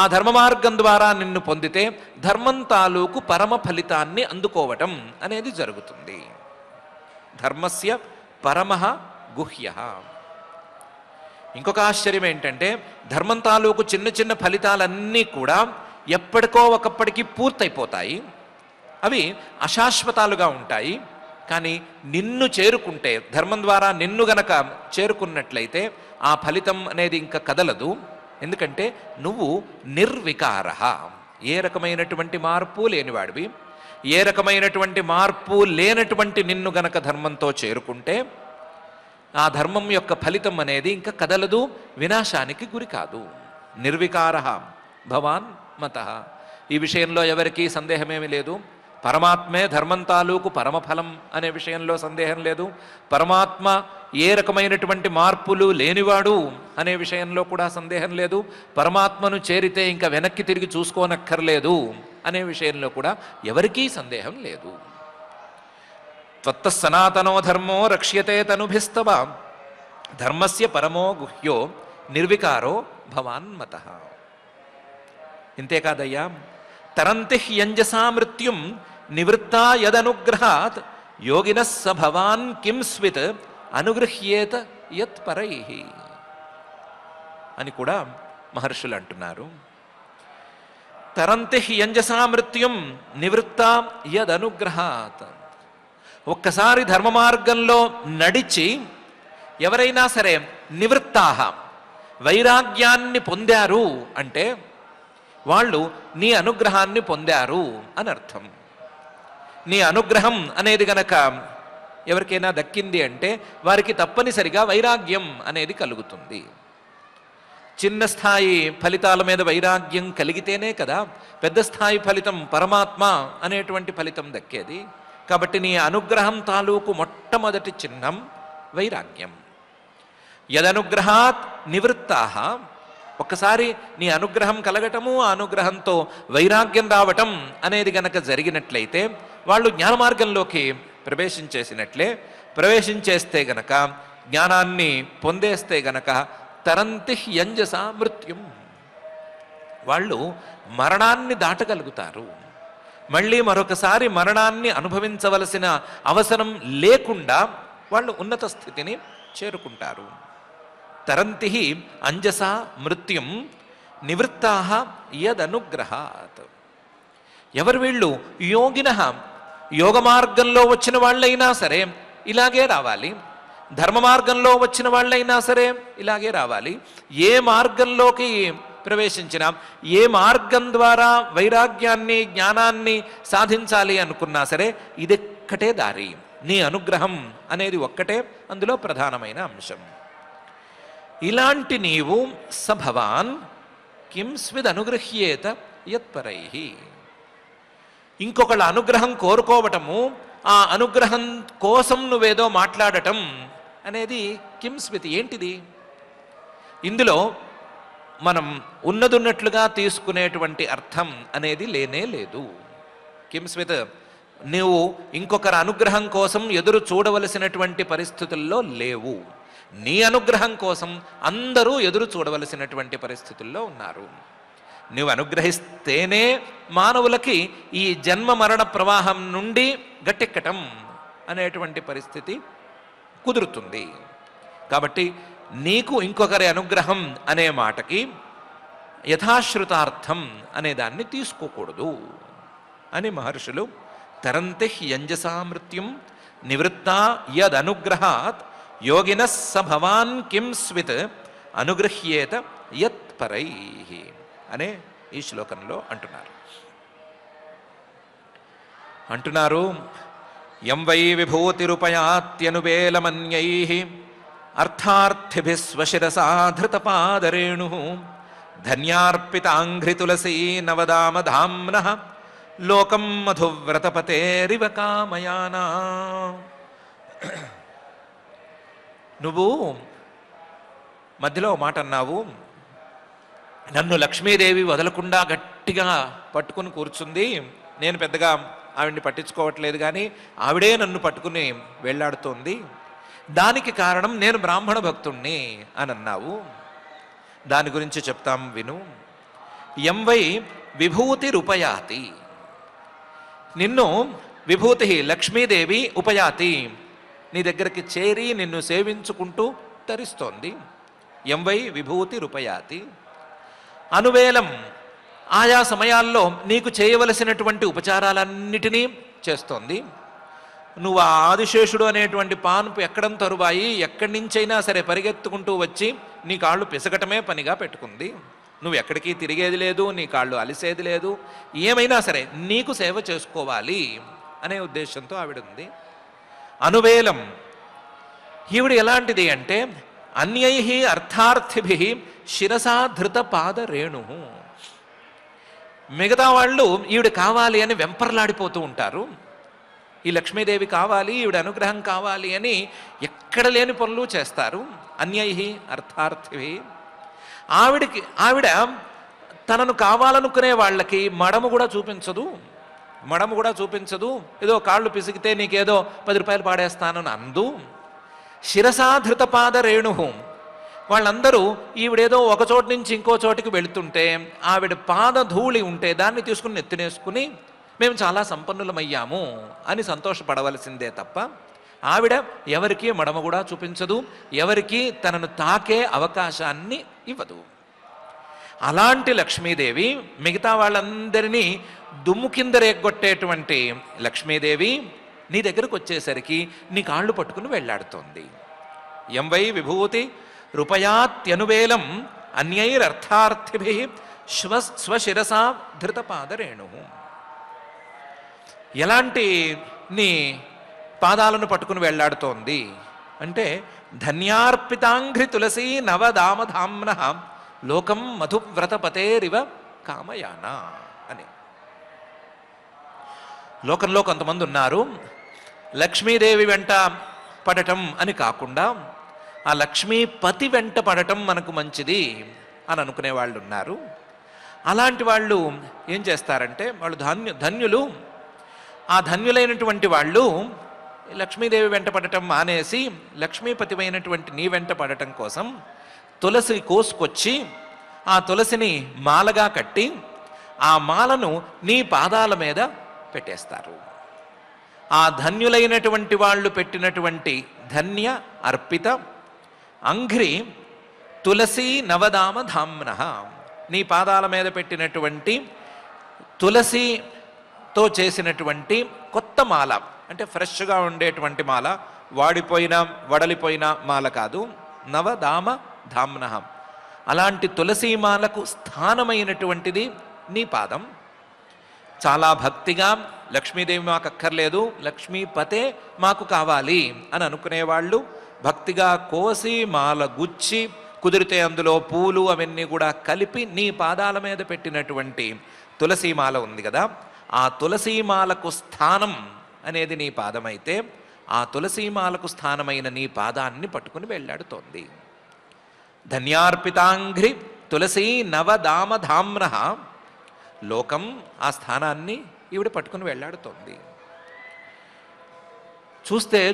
ఆ ధర్మ మార్గం ద్వారా నిన్ను పొందితే ధర్మం తాలూకు పరమ ఫలితాన్ని అందుకోవటం అనేది జరుగుతుంది. ధర్మస్య పరమః గుహ్యః. ఇంకొక ఆశ్చర్యం ఏంటంటే ధర్మం తాలూకు చిన్న చిన్న ఫలితాలన్నీ కూడా ఎప్పటికో ఒకప్పటికి పూర్తయిపోతాయి, అవి అశాశ్వతాలుగా ఉంటాయి. కానీ నిన్ను చేరుకుంటే, ధర్మం ద్వారా నిన్ను గనక చేరుకున్నట్లయితే ఆ ఫలితం అనేది ఇంకా కదలదు. ఎందుకంటే నువ్వు నిర్వికారః, ఏ రకమైనటువంటి మార్పు లేనివాడివి. ఏ రకమైనటువంటి మార్పు లేనటువంటి నిన్ను గనక ధర్మంతో చేరుకుంటే ఆ ధర్మం యొక్క ఫలితం అనేది ఇంకా కదలదు, వినాశానికి గురి కాదు. నిర్వికారః భవాన్ మతః. ఈ విషయంలో ఎవరికీ సందేహమేమీ లేదు. పరమాత్మే ధర్మం తాలూకు పరమఫలం అనే విషయంలో సందేహం లేదు. పరమాత్మ ఏ రకమైనటువంటి మార్పులు లేనివాడు అనే విషయంలో కూడా సందేహం లేదు. పరమాత్మను చేరితే ఇంకా వెనక్కి తిరిగి చూసుకోనక్కర్లేదు అనే విషయంలో కూడా ఎవరికీ సందేహం లేదు. త్వత్త సనాతనో ధర్మో రక్ష్యతే తనుభిస్తవ ధర్మస్య పరమో గుహ్యో నిర్వికారో భవాన్ మతః. ఇంతేకాదయ్యా, తరంతి యంజసా మృత్యుం నివృత్తా యదనుగ్రహాత్ యోగినః స భవాన్ కిం స్విత్ అనుగృహ్యేత యత్ పరైః అని కూడా మహర్షులు అంటున్నారు. తరంతి యంజసా మృత్యుం నివృత్తా యదనుగ్రహాత్. ఒక్కసారి ధర్మ మార్గంలో నడిచి ఎవరైనా సరే నివృత్తాహ, వైరాగ్యాన్ని పొందారు అంటే వాళ్ళు నీ అనుగ్రహాన్ని పొందారు అని అర్థం. నీ అనుగ్రహం అనేది గనక ఎవరికైనా దక్కింది అంటే వారికి తప్పనిసరిగా వైరాగ్యం అనేది కలుగుతుంది. చిన్న స్థాయి ఫలితాల మీద వైరాగ్యం కలిగితేనే కదా పెద్ద స్థాయి ఫలితం పరమాత్మ అనేటువంటి ఫలితం దక్కేది. కాబట్టి నీ అనుగ్రహం తాలూకు మొట్టమొదటి చిహ్నం వైరాగ్యం. యదనుగ్రహాత్ నివృత్తాహ, ఒక్కసారి నీ అనుగ్రహం కలగటము, ఆ అనుగ్రహంతో వైరాగ్యం రావటం అనేది గనక జరిగినట్లయితే వాళ్ళు జ్ఞాన మార్గంలోకి ప్రవేశించేసినట్లే. ప్రవేశించేస్తే గనక, జ్ఞానాన్ని పొందేస్తే గనక తరంతి యంజస మృత్యుం, వాళ్ళు మరణాన్ని దాటగలుగుతారు. మళ్ళీ మరొకసారి మరణాన్ని అనుభవించవలసిన అవసరం లేకుండా వాళ్ళు ఉన్నత స్థితిని చేరుకుంటారు. తరంతి అంజసా మృత్యుం నివృత్తాః యదనుగ్రహాత్. ఎవరు వీళ్ళు? యోగినః, యోగ మార్గంలో వచ్చిన వాళ్ళైనా సరే ఇలాగే రావాలి. ధర్మ మార్గంలో వచ్చిన వాళ్ళైనా సరే ఇలాగే రావాలి. ఏ మార్గంలోకి ప్రవేశించినా, ఏ మార్గం ద్వారా వైరాగ్యాన్ని జ్ఞానాన్ని సాధించాలి అనుకున్నా సరే ఇదొక్కటే దారి. నీ అనుగ్రహం అనేది ఒక్కటే అందులో ప్రధానమైన అంశం. ఇలాంటి నీవు సభవాన్ కిం స్విద్ అనుగృహ్యేత యత్పరైః. ఇంకొకళ్ళ అనుగ్రహం కోరుకోవటము, ఆ అనుగ్రహం కోసం నువ్వేదో మాట్లాడటం అనేది కిం స్విత్ ఏంటిది? ఇందులో మనం ఉన్నదున్నట్లుగా తీసుకునేటువంటి అర్థం అనేది లేనే లేదు. కిం స్విత్, నువ్వు ఇంకొకరి అనుగ్రహం కోసం ఎదురు చూడవలసినటువంటి పరిస్థితుల్లో లేవు. నీ అనుగ్రహం కోసం అందరూ ఎదురు చూడవలసినటువంటి పరిస్థితుల్లో ఉన్నారు. నువ్వు అనుగ్రహిస్తేనే మానవులకి ఈ జన్మ మరణ ప్రవాహం నుండి గట్టెక్కటం అనేటువంటి పరిస్థితి కుదురుతుంది. కాబట్టి నీకు ఇంకొకరి అనుగ్రహం అనే మాటకి యథాశ్రుతార్థం అనే దాన్ని తీసుకోకూడదు అని మహర్షులు తరంతి యంజసా మృత్యుం నివృత్తా యదనుగ్రహాత్ యోగిన స భవాన్ కిం స్విత్ అనుగృహ్యేత యత్పరై అనే ఈ శ్లోకంలో అంటున్నారు యం వై విభూతిరుపయాత్యనుబేలమన్యై అర్థార్థిభిः స్వశిరసా ధృతపాదరేణు ధన్యార్పితాంఘ్రితులసీ నవదామధామ్నః లోకం మధువ్రతపతేరివ కామయానా. నువ్వు మధ్యలో మాట అన్నావు, నన్ను లక్ష్మీదేవి వదలకుండా గట్టిగా పట్టుకుని కూర్చుంది, నేను పెద్దగా ఆవిడ్ని పట్టించుకోవట్లేదు, కానీ ఆవిడే నన్ను పట్టుకుని వెళ్ళాడుతోంది, దానికి కారణం నేను బ్రాహ్మణ భక్తుణ్ణి అని అన్నావు. దాని గురించి చెప్తాం విను. యం వై విభూతిరుపయాతి, నిన్ను విభూతి లక్ష్మీదేవి ఉపయాతి నీ దగ్గరికి చేరి నిన్ను సేవించుకుంటూ తరిస్తోంది. యం వై విభూతిరుపయాతి అనువేలం, ఆయా సమయాల్లో నీకు చేయవలసినటువంటి ఉపచారాలన్నిటినీ చేస్తోంది. నువ్వు ఆ ఆదిశేషుడు అనేటువంటి పాన్పు ఎక్కడం తరువాయి ఎక్కడి నుంచైనా సరే పరిగెత్తుకుంటూ వచ్చి నీ కాళ్ళు పిసగటమే పనిగా పెట్టుకుంది. నువ్వు ఎక్కడికి తిరిగేది లేదు, నీ కాళ్ళు అలిసేది లేదు, ఏమైనా సరే నీకు సేవ చేసుకోవాలి అనే ఉద్దేశంతో ఆవిడుంది. అనువేలం, ఈవిడ ఎలాంటిది అంటే అన్యై అర్థార్థిభి శిరసా ధృత పాద రేణు. మిగతా వాళ్ళు ఈవిడ కావాలి అని వెంపర్లాడిపోతూ ఉంటారు. ఈ లక్ష్మీదేవి కావాలి, ఈవిడ అనుగ్రహం కావాలి అని ఎక్కడ లేని పనులు చేస్తారు. అన్యై అర్థార్థిభి, ఆవిడ తనను కావాలనుకునే వాళ్ళకి మడము కూడా చూపించదు. ఏదో కాళ్ళు పిసిగితే నీకేదో 10 రూపాయలు పాడేస్తానని అందు. శిరసాధృత పాద రేణు, వాళ్ళందరూ ఈవిడేదో ఒక చోటు నుంచి ఇంకో చోటికి వెళుతుంటే ఆవిడ పాద ధూళి ఉంటే దాన్ని తీసుకుని నెత్తినేసుకుని మేము చాలా సంపన్నులమయ్యాము అని సంతోషపడవలసిందే తప్ప ఆవిడ ఎవరికీ మడమ కూడా చూపించదు, ఎవరికీ తనను తాకే అవకాశాన్ని ఇవ్వదు. అలాంటి లక్ష్మీదేవి మిగతా వాళ్ళందరినీ దుమ్ము కింద రేగొట్టేటువంటి లక్ష్మీదేవి నీ దగ్గరకు వచ్చేసరికి నీ కాళ్ళు పట్టుకుని వెళ్ళాడుతోంది. యం వై విభూతి రూపయాత్యనువేలం అన్యైరర్థార్థిభి స్వశిరసా ధృతపాదరేణు. ఎలాంటి నీ పాదాలను పట్టుకుని వెళ్ళాడుతోంది అంటే ధన్యార్పితాంఘ్రి తులసీ నవదామధామ్నః లోకం మధువ్రతపతేరివ కామయానా అని. లోకంలో కొంతమంది ఉన్నారు, లక్ష్మీదేవి వెంట పడటం అని కాకుండా ఆ లక్ష్మీపతి వెంట పడటం మనకు మంచిది అని అనుకునే వాళ్ళు ఉన్నారు. అలాంటి వాళ్ళు ఏం చేస్తారంటే వాళ్ళు ధన్యులు. ఆ ధన్యులైనటువంటి వాళ్ళు లక్ష్మీదేవి వెంట పడటం మానేసి లక్ష్మీపతివైనటువంటి నీ వెంట పడటం కోసం తులసి కోసుకొచ్చి ఆ తులసిని మాలగా కట్టి ఆ మాలను నీ పాదాల మీద పెట్టేస్తారు. ఆ ధన్యులైనటువంటి వాళ్ళు పెట్టినటువంటి ధన్య అర్పిత అంఘ్రి తులసి నవదామ ధామ్నః, నీ పాదాల మీద పెట్టినటువంటి తులసితో చేసినటువంటి కొత్త మాల, అంటే ఫ్రెష్గా ఉండేటువంటి మాల, వాడిపోయిన వడలిపోయిన మాల కాదు, నవదామ ధామ్నః. అలాంటి తులసీమాలకు స్థానమైనటువంటిది నీ పాదం. చాలా భక్తిగా లక్ష్మీదేవి మాకు అక్కర్లేదు, లక్ష్మీపతే మాకు కావాలి అని అనుకునేవాళ్ళు భక్తిగా కోసి మాల గుచ్చి కుదిరితే అందులో పూలు అవన్నీ కూడా కలిపి నీ పాదాల మీద పెట్టినటువంటి తులసీమాల ఉంది కదా, ఆ తులసీమాలకు స్థానం అనేది నీ పాదమైతే ఆ తులసీమాలకు స్థానమైన నీ పాదాన్ని పట్టుకుని వెళ్ళాడుతోంది. ధన్యార్పితాంఘ్రి తులసీ నవదామధామ్నః లోకం, ఆ స్థానాన్ని ఈవిడ పట్టుకుని వెళ్ళాడుతోంది.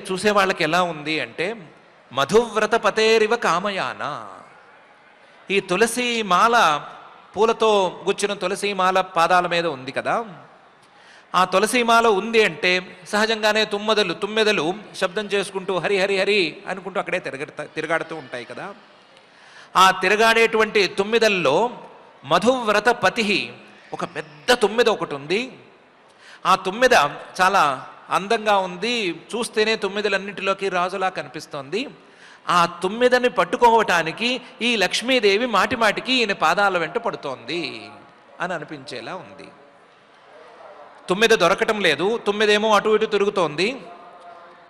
చూసే వాళ్ళకి ఎలా ఉంది అంటే మధువ్రత పతేరివ కామయాన. ఈ తులసి మాల పూలతో గుచ్చిన తులసీమాల పాదాల మీద ఉంది కదా, ఆ తులసీమాల ఉంది అంటే సహజంగానే తుమ్మెదలు శబ్దం చేసుకుంటూ హరి హరి హరి అనుకుంటూ అక్కడే తిరగాడుతూ ఉంటాయి కదా. ఆ తిరగాడేటువంటి తుమ్మెదల్లో మధువ్రత పతి ఒక పెద్ద తుమ్మెద ఒకటి ఉంది. ఆ తుమ్మెద చాలా అందంగా ఉంది, చూస్తేనే తుమ్మెదలన్నింటిలోకి రాజులా కనిపిస్తోంది. ఆ తుమ్మెదని పట్టుకోవటానికి ఈ లక్ష్మీదేవి మాటిమాటికి ఈయన పాదాల వెంట పడుతోంది అని అనిపించేలా ఉంది. తుమ్మెద దొరకటం లేదు, తుమ్మెదేమో అటు ఇటు తిరుగుతోంది.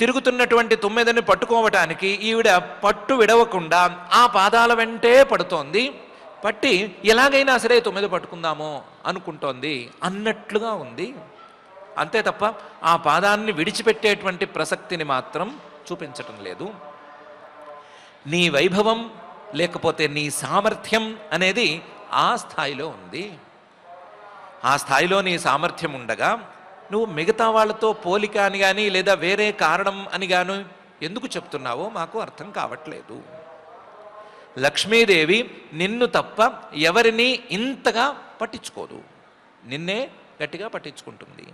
తిరుగుతున్నటువంటి తుమ్మెదని పట్టుకోవటానికి ఈవిడ పట్టు విడవకుండా ఆ పాదాల వెంటే పడుతోంది. పట్టి ఎలాగైనా సరే తుమ్మెద పట్టుకుందామో అనుకుంటోంది అన్నట్లుగా ఉంది. అంతే తప్ప ఆ పాదాన్ని విడిచిపెట్టేటువంటి ప్రసక్తిని మాత్రం చూపించటం లేదు. నీ వైభవం లేకపోతే నీ సామర్థ్యం అనేది ఆ స్థాయిలో ఉంది. ఆ స్థాయిలో నీ సామర్థ్యం ఉండగా నువ్వు మిగతా వాళ్ళతో పోలిక అని కానీ లేదా వేరే కారణం అని గాను ఎందుకు చెప్తున్నావో మాకు అర్థం కావట్లేదు. లక్ష్మీదేవి నిన్ను తప్ప ఎవరిని ఇంతగా పట్టించుకోదు, నిన్నే గట్టిగా పట్టించుకుంటుంది.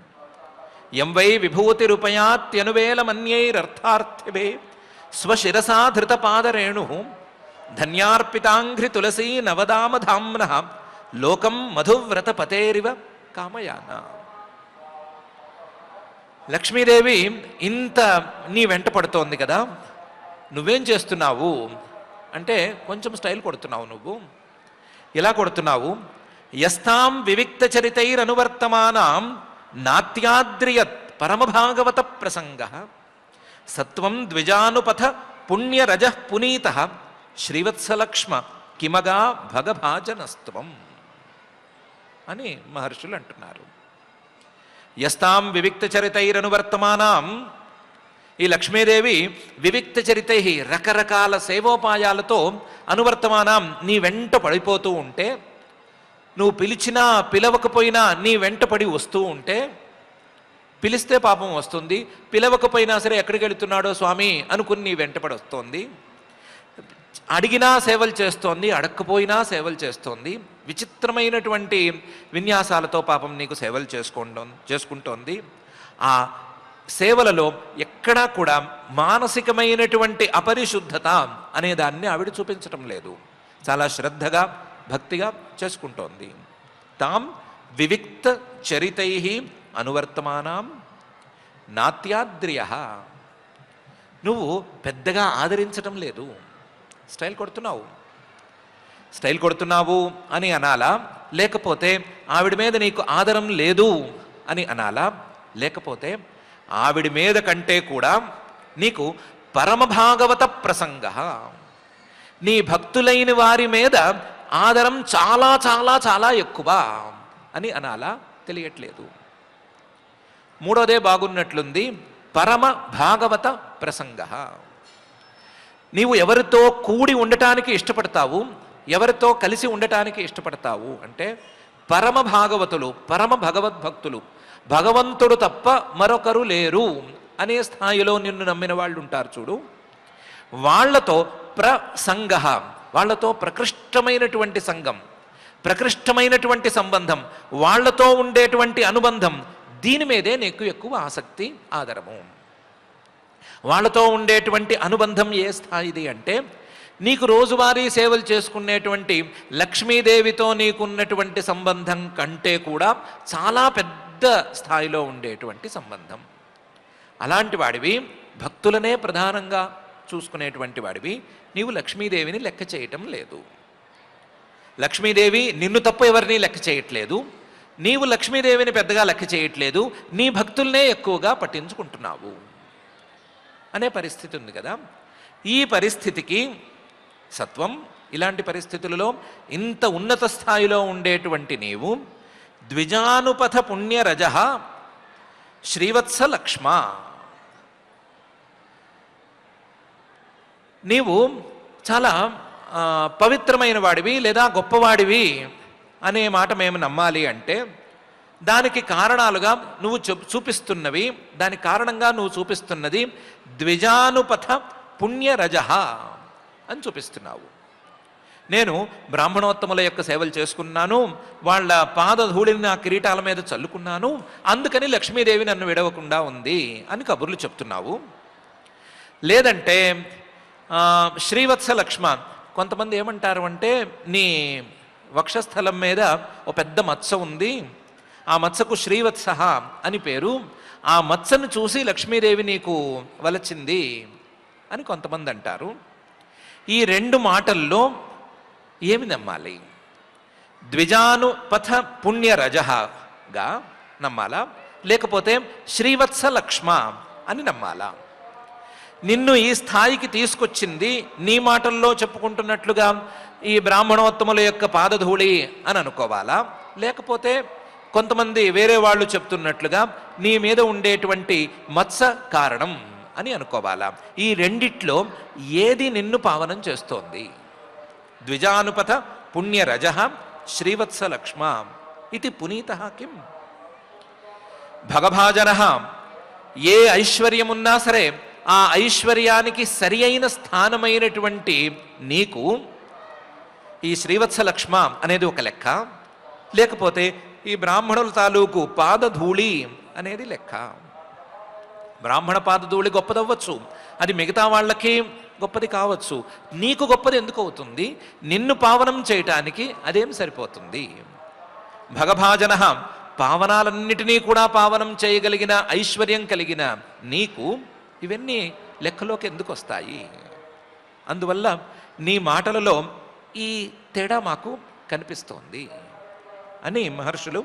ఎంవై విభూతి రూపయాత్యనువేల మన్యైరర్థార్థివే స్వశిరసా ధృతపాదరేణు ధన్యార్పితాంఘ్రి తులసీ నవదామధామ్న లోకం మధువ్రత పతేరివ కామయాన. లక్ష్మీదేవి ఇంత నీ వెంట పడుతోంది కదా, నువ్వేం చేస్తున్నావు అంటే కొంచెం స్టైల్ కొడుతున్నావు. నువ్వు ఇలా కొడుతున్నావు, యస్తాం వివిక్త చరితైరనువర్తమానాం నాత్యాద్రియత్ పరమభాగవత ప్రసంగ సత్వం ద్విజానుపథ పుణ్యరజ పునీత శ్రీవత్సలక్ష్మ కిమగా భగభాజనస్త్వం అని మహర్షులు అంటున్నారు. యస్తాం వివిక్త చరితైరనువర్తమానాం, ఈ లక్ష్మీదేవి వివిక్త చరితై రకరకాల సేవోపాయాలతో అనువర్తమానం నీ వెంట పడిపోతూ ఉంటే, నువ్వు పిలిచినా పిలవకపోయినా నీ వెంట పడి వస్తూ ఉంటే, పిలిస్తే పాపం వస్తుంది, పిలవకపోయినా సరే ఎక్కడికి వెళుతున్నాడో స్వామి అనుకుని నీ వెంటపడి వస్తోంది. అడిగినా సేవలు చేస్తోంది, అడక్కపోయినా సేవలు చేస్తోంది. విచిత్రమైనటువంటి విన్యాసాలతో పాపం నీకు సేవలు చేసుకుంటోంది. ఆ సేవలలో ఎక్కడా కూడా మానసికమైనటువంటి అపరిశుద్ధత అనే దాన్ని ఆవిడ చూపించటం లేదు. చాలా శ్రద్ధగా భక్తిగా చేసుకుంటోంది. తాం వివిక్త చరితై అనువర్తమానాం నాత్యాద్రియ. నువ్వు పెద్దగా ఆదరించటం లేదు, స్టైల్ కొడుతున్నావు అని అనాలా, లేకపోతే ఆవిడ మీద నీకు ఆదరం లేదు అని అనాలా, లేకపోతే ఆవిడ మీద కంటే కూడా నీకు పరమభాగవత ప్రసంగ, నీ భక్తులైన వారి మీద ఆదరం చాలా చాలా చాలా ఎక్కువ అని అనాలా, తెలియట్లేదు. మూడోదే బాగున్నట్లుంది, పరమ భాగవత ప్రసంగ. నీవు ఎవరితో కూడి ఉండటానికి ఇష్టపడతావు, ఎవరితో కలిసి ఉండటానికి ఇష్టపడతావు అంటే పరమ భాగవతులు, పరమ భగవద్భక్తులు, భగవంతుడు తప్ప మరొకరు లేరు అనే స్థాయిలో నిన్ను నమ్మిన వాళ్ళు ఉంటారు చూడు, వాళ్లతో ప్రసంగ, వాళ్లతో ప్రకృష్టమైనటువంటి సంఘం, ప్రకృష్టమైనటువంటి సంబంధం, వాళ్లతో ఉండేటువంటి అనుబంధం, దీని మీదే నీకు ఎక్కువ ఆసక్తి ఆదరము. వాళ్ళతో ఉండేటువంటి అనుబంధం ఏ స్థాయిది అంటే నీకు రోజువారీ సేవలు చేసుకునేటువంటి లక్ష్మీదేవితో నీకున్నటువంటి సంబంధం కంటే కూడా చాలా పెద్ద స్థాయిలో ఉండేటువంటి సంబంధం. అలాంటి వాడివి, భక్తులనే ప్రధానంగా చూసుకునేటువంటి వాడివి, నీవు లక్ష్మీదేవిని లెక్క చేయటం లేదు. లక్ష్మీదేవి నిన్ను తప్ప ఎవరిని లెక్క చేయట్లేదు, నీవు లక్ష్మీదేవిని పెద్దగా లెక్క చేయట్లేదు, నీ భక్తుల్నే ఎక్కువగా పట్టించుకుంటున్నావు అనే పరిస్థితి ఉంది కదా. ఈ పరిస్థితికి సత్వం, ఇలాంటి పరిస్థితులలో ఇంత ఉన్నత స్థాయిలో ఉండేటువంటి నీవు ద్విజానుపథ పుణ్యరజ శ్రీవత్స లక్ష్మ, నీవు చాలా పవిత్రమైన వాడివి లేదా గొప్పవాడివి అనే మాట మేము నమ్మాలి అంటే దానికి కారణాలుగా నువ్వు చూపిస్తున్నవి, దాని కారణంగా నువ్వు చూపిస్తున్నది ద్విజానుపథ పుణ్యరజ అని చూపిస్తున్నావు. నేను బ్రాహ్మణోత్తముల యొక్క సేవలు చేసుకున్నాను, వాళ్ళ పాదధూళిని నా కిరీటాల మీద చల్లుకున్నాను, అందుకని లక్ష్మీదేవి నన్ను విడవకుండా ఉంది అని కబుర్లు చెప్తున్నావు. లేదంటే శ్రీవత్స లక్ష్మ, కొంతమంది ఏమంటారు అంటే నీ వక్షస్థలం మీద ఓ పెద్ద మత్స ఉంది, ఆ మత్సకు శ్రీవత్స అని పేరు, ఆ మత్సను చూసి లక్ష్మీదేవి నీకు వలచింది అని కొంతమంది అంటారు. ఈ రెండు మాటల్లో ఏమి నమ్మాలి? ద్విజానుపథ పుణ్యరజగా నమ్మాలా, లేకపోతే శ్రీవత్స లక్ష్మ అని నమ్మాలా? నిన్ను ఈ స్థాయికి తీసుకొచ్చింది నీ మాటల్లో చెప్పుకుంటున్నట్లుగా ఈ బ్రాహ్మణోత్తముల యొక్క పాదధూళి అని అనుకోవాలా, లేకపోతే కొంతమంది వేరే వాళ్ళు చెప్తున్నట్లుగా నీ మీద ఉండేటువంటి మత్స కారణం అని అనుకోవాలా? ఈ రెండిట్లో ఏది నిన్ను పావనం చేస్తోంది? ద్విజానుపథ పుణ్యరజ శ్రీవత్స లక్ష్మ ఇది పునీత కిం? భగభాజన, ఏ ఐశ్వర్యమున్నా సరే ఆ ఐశ్వర్యానికి సరి అయిన స్థానమైనటువంటి నీకు ఈ శ్రీవత్స లక్ష్మ అనేది ఒక లెక్క, లేకపోతే ఈ బ్రాహ్మణుల తాలూకు పాదధూళి అనేది లెక్క. బ్రాహ్మణ పాదధూళి గొప్పదవ్వచ్చు, అది మిగతా వాళ్ళకి గొప్పది కావచ్చు, నీకు గొప్పది ఎందుకు అవుతుంది? నిన్ను పావనం చేయటానికి అదేం సరిపోతుంది? భగభాజన, పావనాలన్నిటినీ కూడా పావనం చేయగలిగిన ఐశ్వర్యం కలిగిన నీకు ఇవన్నీ లెక్కలోకి ఎందుకు వస్తాయి? అందువల్ల నీ మాటలలో ఈ తేడా మాకు కనిపిస్తోంది అని మహర్షులు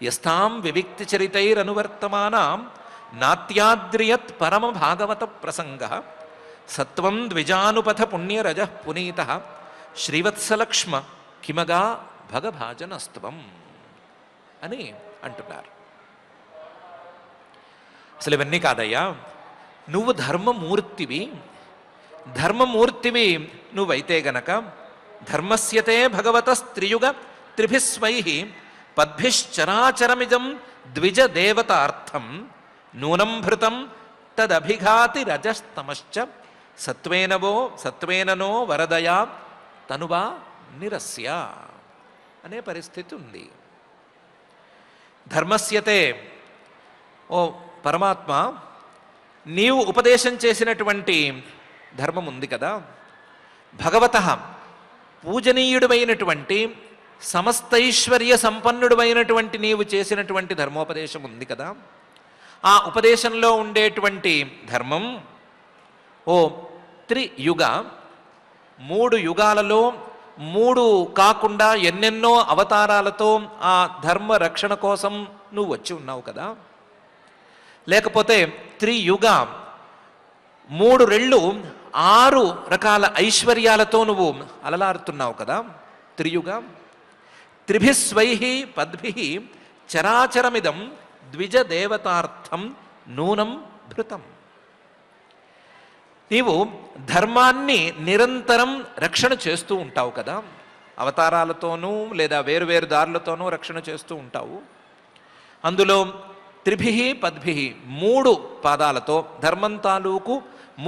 యస్తాం వివిక్తి చరితైరనువర్తమానాం నాత్యాద్రియత్ పరమ భాగవత ప్రసంగ సత్వం ద్విజానుపథ పుణ్యరజ పునీత శ్రీవత్సలక్ష్మ కిమగా భగభాజనస్త్వం అని అంటున్నారు. అసలు ఇవన్నీ కాదయ్యా, నువ్వు ధర్మమూర్తివి. ధర్మమూర్తివి నువ్వైతే గనక ధర్మస్యతే భగవత స్త్రియుగ త్రిభిస్వై పద్భిశ్చరాచరమిదం ద్విజ దేవతార్థం నూనం భృతం తదభిఘాతి రజస్తమశ్చ సత్వేననో వరదయా తనువా నిరస్య అనే పరిస్థితి ఉంది. ధర్మస్యతే, ఓ పరమాత్మ, నీవు ఉపదేశం చేసినటువంటి ధర్మం ఉంది కదా, భగవత పూజనీయుడువైనటువంటి సమస్తైశ్వర్య సంపన్నుడువైనటువంటి నీవు చేసినటువంటి ధర్మోపదేశం ఉంది కదా, ఆ ఉపదేశంలో ఉండేటువంటి ధర్మం ఓ త్రియుగ, 3 యుగాలలో 3 కాకుండా ఎన్నెన్నో అవతారాలతో ఆ ధర్మ రక్షణ కోసం నువ్వు వచ్చి ఉన్నావు కదా, లేకపోతే త్రియుగ 3 రెళ్ళు 6 రకాల ఐశ్వర్యాలతో నువ్వు అలలారుతున్నావు కదా, త్రియుగ త్రిభిస్వై పద్భి చరాచరమిదం ద్విజ దేవతార్థం నూనం భృతం. నీవు ధర్మాన్ని నిరంతరం రక్షణ చేస్తూ ఉంటావు కదా, అవతారాలతోనూ లేదా వేరువేరు దారులతోనూ రక్షణ చేస్తూ ఉంటావు. అందులో త్రిభి పద్భి 3 పాదాలతో, ధర్మం తాలూకు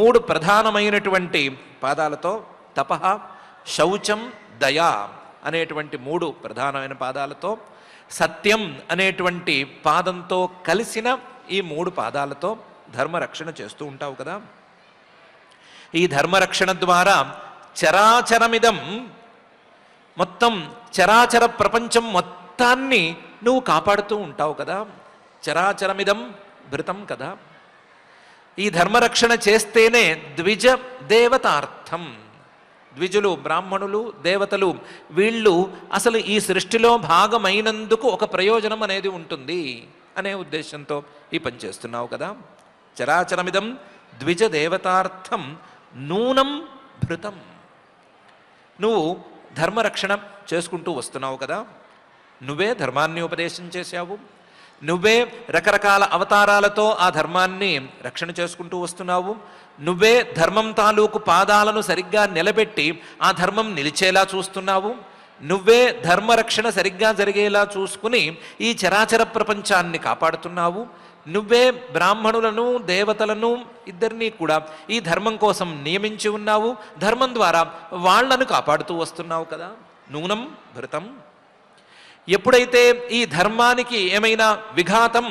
3 ప్రధానమైనటువంటి పాదాలతో, తపః శౌచం దయా అనేటువంటి 3 ప్రధానమైన పాదాలతో, సత్యం అనేటువంటి పాదంతో కలిసిన ఈ 3 పాదాలతో ధర్మరక్షణ చేస్తూ ఉంటావు కదా. ఈ ధర్మరక్షణ ద్వారా చరాచరమిదం, మొత్తం చరాచర ప్రపంచం మొత్తాన్ని నువ్వు కాపాడుతూ ఉంటావు కదా, చరాచరమిదం భృతం కదా. ఈ ధర్మరక్షణ చేస్తేనే ద్విజ దేవతార్థం, ద్విజులు బ్రాహ్మణులు దేవతలు వీళ్ళు అసలు ఈ సృష్టిలో భాగమైనందుకు ఒక ప్రయోజనం అనేది ఉంటుంది అనే ఉద్దేశంతో ఈ పని చేస్తున్నావు కదా. చరాచరమిదం ద్విజ దేవతార్థం నూనం భృతం. నువ్వు ధర్మరక్షణ చేసుకుంటూ వస్తున్నావు కదా, నువ్వే ధర్మాన్ని ఉపదేశం చేశావు, నువ్వే రకరకాల అవతారాలతో ఆ ధర్మాన్ని రక్షణ చేసుకుంటూ వస్తున్నావు, నువ్వే ధర్మం తాలూకు పాదాలను సరిగ్గా నిలబెట్టి ఆ ధర్మం నిలిచేలా చూస్తున్నావు, నువ్వే ధర్మరక్షణ సరిగ్గా జరిగేలా చూసుకుని ఈ చరాచర ప్రపంచాన్ని కాపాడుతున్నావు, నువ్వే బ్రాహ్మణులను దేవతలను ఇద్దరినీ కూడా ఈ ధర్మం కోసం నియమించి ఉన్నావు, ధర్మం ద్వారా వాళ్లను కాపాడుతూ వస్తున్నావు కదా. నూనం భృతం, ఎప్పుడైతే ఈ ధర్మానికి ఏమైనా విఘాతం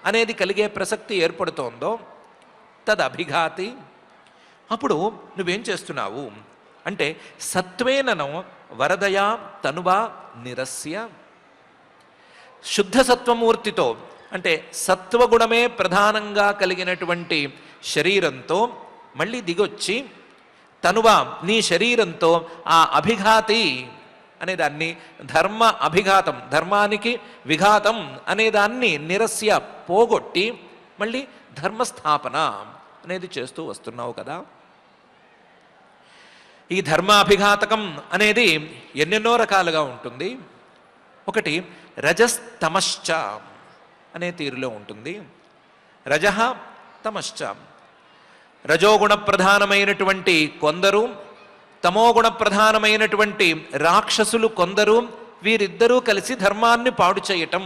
అనేది కలిగే ప్రసక్తి ఏర్పడుతోందో తదభిఘాతి, అప్పుడు నువ్వేం చేస్తున్నావు అంటే సత్వేనను వరదయా తనువా నిరస్య, శుద్ధ సత్వమూర్తితో అంటే సత్వగుణమే ప్రధానంగా కలిగినటువంటి శరీరంతో మళ్ళీ దిగొచ్చి తనువా నీ శరీరంతో ఆ అభిఘాతి అనేదాన్ని ధర్మ అభిఘాతం, ధర్మానికి విఘాతం అనేదాన్ని నిరస్య పోగొట్టి మళ్ళీ ధర్మస్థాపన అనేది చేస్తూ వస్తున్నావు కదా. ఈ ధర్మాభిఘాతకం అనేది ఎన్నెన్నో రకాలుగా ఉంటుంది. ఒకటి రజస్తమశ్చ అనే తీరులో ఉంటుంది. రజః తమశ్చ, రజోగుణ ప్రధానమైనటువంటి కొందరు, తమోగుణ ప్రధానమైనటువంటి రాక్షసులు కొందరు, వీరిద్దరూ కలిసి ధర్మాన్ని పాడు చేయటం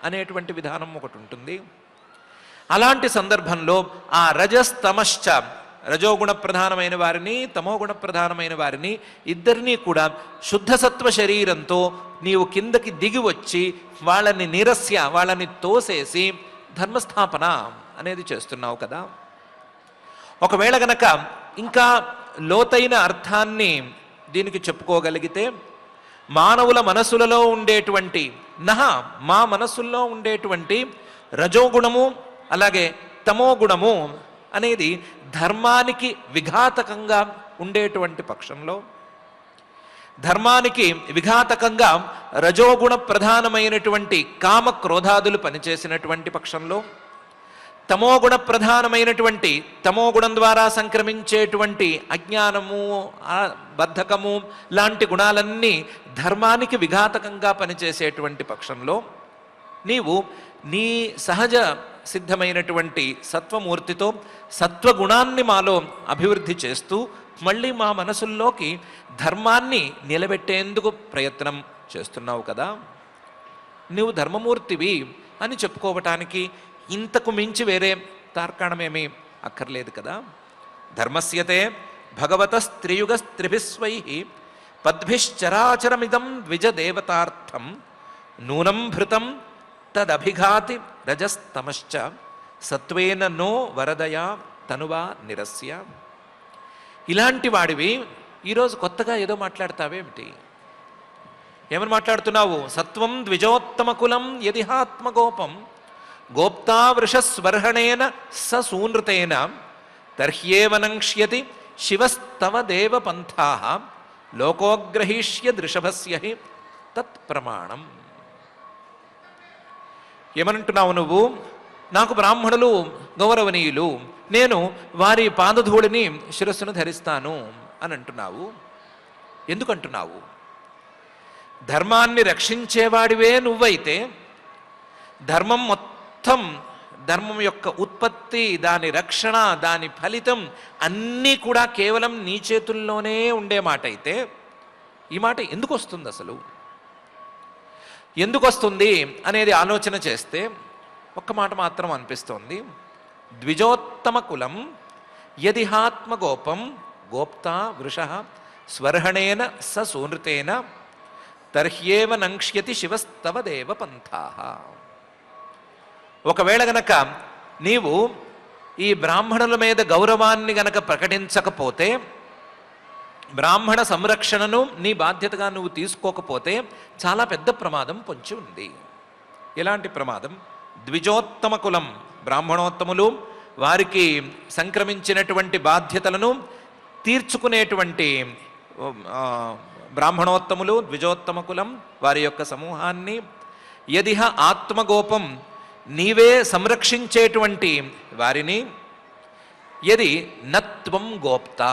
అనేటువంటి విధానం ఒకటి ఉంటుంది. అలాంటి సందర్భంలో ఆ రజస్తమశ్చ, రజోగుణ ప్రధానమైన వారిని తమోగుణ ప్రధానమైన వారిని ఇద్దరినీ కూడా శుద్ధసత్వ శరీరంతో నీవు కిందకి దిగి వచ్చి వాళ్ళని నిరస్య, వాళ్ళని తోసేసి ధర్మస్థాపన అనేది చేస్తున్నావు కదా. ఒకవేళ గనక ఇంకా లోతైన అర్థాన్ని దీనికి చెప్పుకోగలిగితే మానవుల మనసులలో ఉండేటువంటి మా మనసుల్లో ఉండేటువంటి రజోగుణము అలాగే తమోగుణము అనేది ధర్మానికి విఘాతకంగా ఉండేటువంటి పక్షంలో, ధర్మానికి విఘాతకంగా రజోగుణ ప్రధానమైనటువంటి కామ క్రోధాదులు పనిచేసినటువంటి పక్షంలో, తమోగుణ ప్రధానమైనటువంటి తమోగుణం ద్వారా సంక్రమించేటువంటి అజ్ఞానము బద్ధకము లాంటి గుణాలన్నీ ధర్మానికి విఘాతకంగా పనిచేసేటువంటి పక్షంలో నీవు నీ సహజ సిద్ధమైనటువంటి సత్వమూర్తితో సత్వగుణాన్ని మాలో అభివృద్ధి చేస్తూ మళ్ళీ మా మనసుల్లోకి ధర్మాన్ని నిలబెట్టేందుకు ప్రయత్నం చేస్తున్నావు కదా. నువ్వు ధర్మమూర్తివి అని చెప్పుకోవటానికి ఇంతకు మించి వేరే తార్కాణమేమీ అక్కర్లేదు కదా. ధర్మస్యతే భగవతస్త్రియుగస్త్రిభిస్వై పద్భిశ్చరాచరమిదం ద్విజదేవతార్థం నూనం భృతం తదభిఘాతి రజస్తమశ్చ సత్వేన నో వరదయా తనువా నిరస్య. ఇలాంటి వాడివి ఈరోజు కొత్తగా ఏదో మాట్లాడతావేమిటి? ఏమని మాట్లాడుతున్నావు? సత్వం ద్విజోత్తమకులం యదిహాత్మగోపం గోప్తా వృషస్వర్హణేన సూనృతేన తర్హ్యేవనంక్ష్యతి శివస్తవ దేవ పంథాః లోకోగ్రహీష్య దృషభస్య హి తత్ప్రమాణం. ఏమనంటున్నావు నువ్వు? నాకు బ్రాహ్మణులు గౌరవనీయులు, నేను వారి పాదధూళిని శిరస్సును ధరిస్తాను అని అంటున్నావు. ఎందుకంటున్నావు? ధర్మాన్ని రక్షించేవాడివే నువ్వైతే ధర్మం మొత్తం, ధర్మం యొక్క ఉత్పత్తి, దాని రక్షణ, దాని ఫలితం అన్నీ కూడా కేవలం నీ చేతుల్లోనే ఉండే మాట అయితే ఈ మాట ఎందుకు వస్తుంది? అసలు ఎందుకు వస్తుంది అనేది ఆలోచన చేస్తే ఒక్క మాట మాత్రం అనిపిస్తోంది. ద్విజోత్తమ కులం యదిహాత్మగోపం గోప్తా వృషః స్వర్హణేన సూనృతేన తర్హ్యేవ నంక్ష్యతి శివస్తవ దేవ పంథాః. ఒకవేళ గనక నీవు ఈ బ్రాహ్మణుల మీద గౌరవాన్ని గనక ప్రకటించకపోతే, బ్రాహ్మణ సంరక్షణను నీ బాధ్యతగా నువ్వు తీసుకోకపోతే చాలా పెద్ద ప్రమాదం పొంచి ఉంది. ఎలాంటి ప్రమాదం? ద్విజోత్తమ కులం, బ్రాహ్మణోత్తములు వారికి సంక్రమించినటువంటి బాధ్యతలను తీర్చుకునేటువంటి బ్రాహ్మణోత్తములు, ద్విజోత్తమ కులం వారి యొక్క సమూహాన్ని యదిహ ఆత్మగోపం నీవే సంరక్షించేటువంటి వారిని, యది నత్వం గోప్తా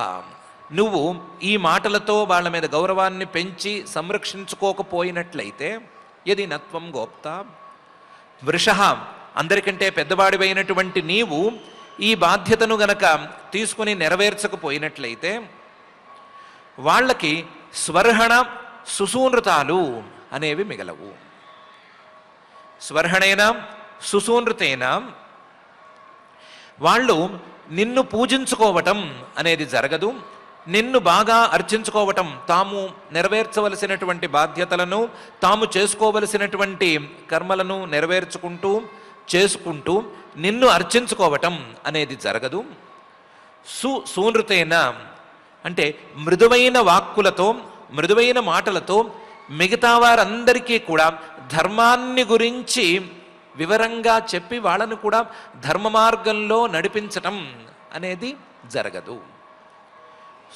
నువ్వు ఈ మాటలతో వాళ్ళ మీద గౌరవాన్ని పెంచి సంరక్షించుకోకపోయినట్లయితే, యది నత్వం గోప్తా వృషః అందరికంటే పెద్దవాడివైనటువంటి నీవు ఈ బాధ్యతను గనక తీసుకుని నెరవేర్చకపోయినట్లయితే వాళ్ళకి స్వర్హణ సుసూనృతాలు అనేవి మిగలవు. స్వర్హణేన సుసూనృతేన వాళ్ళు నిన్ను పూజించుకోవటం అనేది జరగదు. నిన్ను బాగా అర్చించుకోవటం, తాము నెరవేర్చవలసినటువంటి బాధ్యతలను, తాము చేసుకోవలసినటువంటి కర్మలను నెరవేర్చుకుంటూ చేసుకుంటూ నిన్ను అర్చించుకోవటం అనేది జరగదు. సూనృతేన అంటే మృదువైన వాక్కులతో, మృదువైన మాటలతో మిగతా వారందరికీ కూడా ధర్మాన్ని గురించి వివరంగా చెప్పి వాళ్ళను కూడా ధర్మ మార్గంలో నడిపించటం అనేది జరగదు.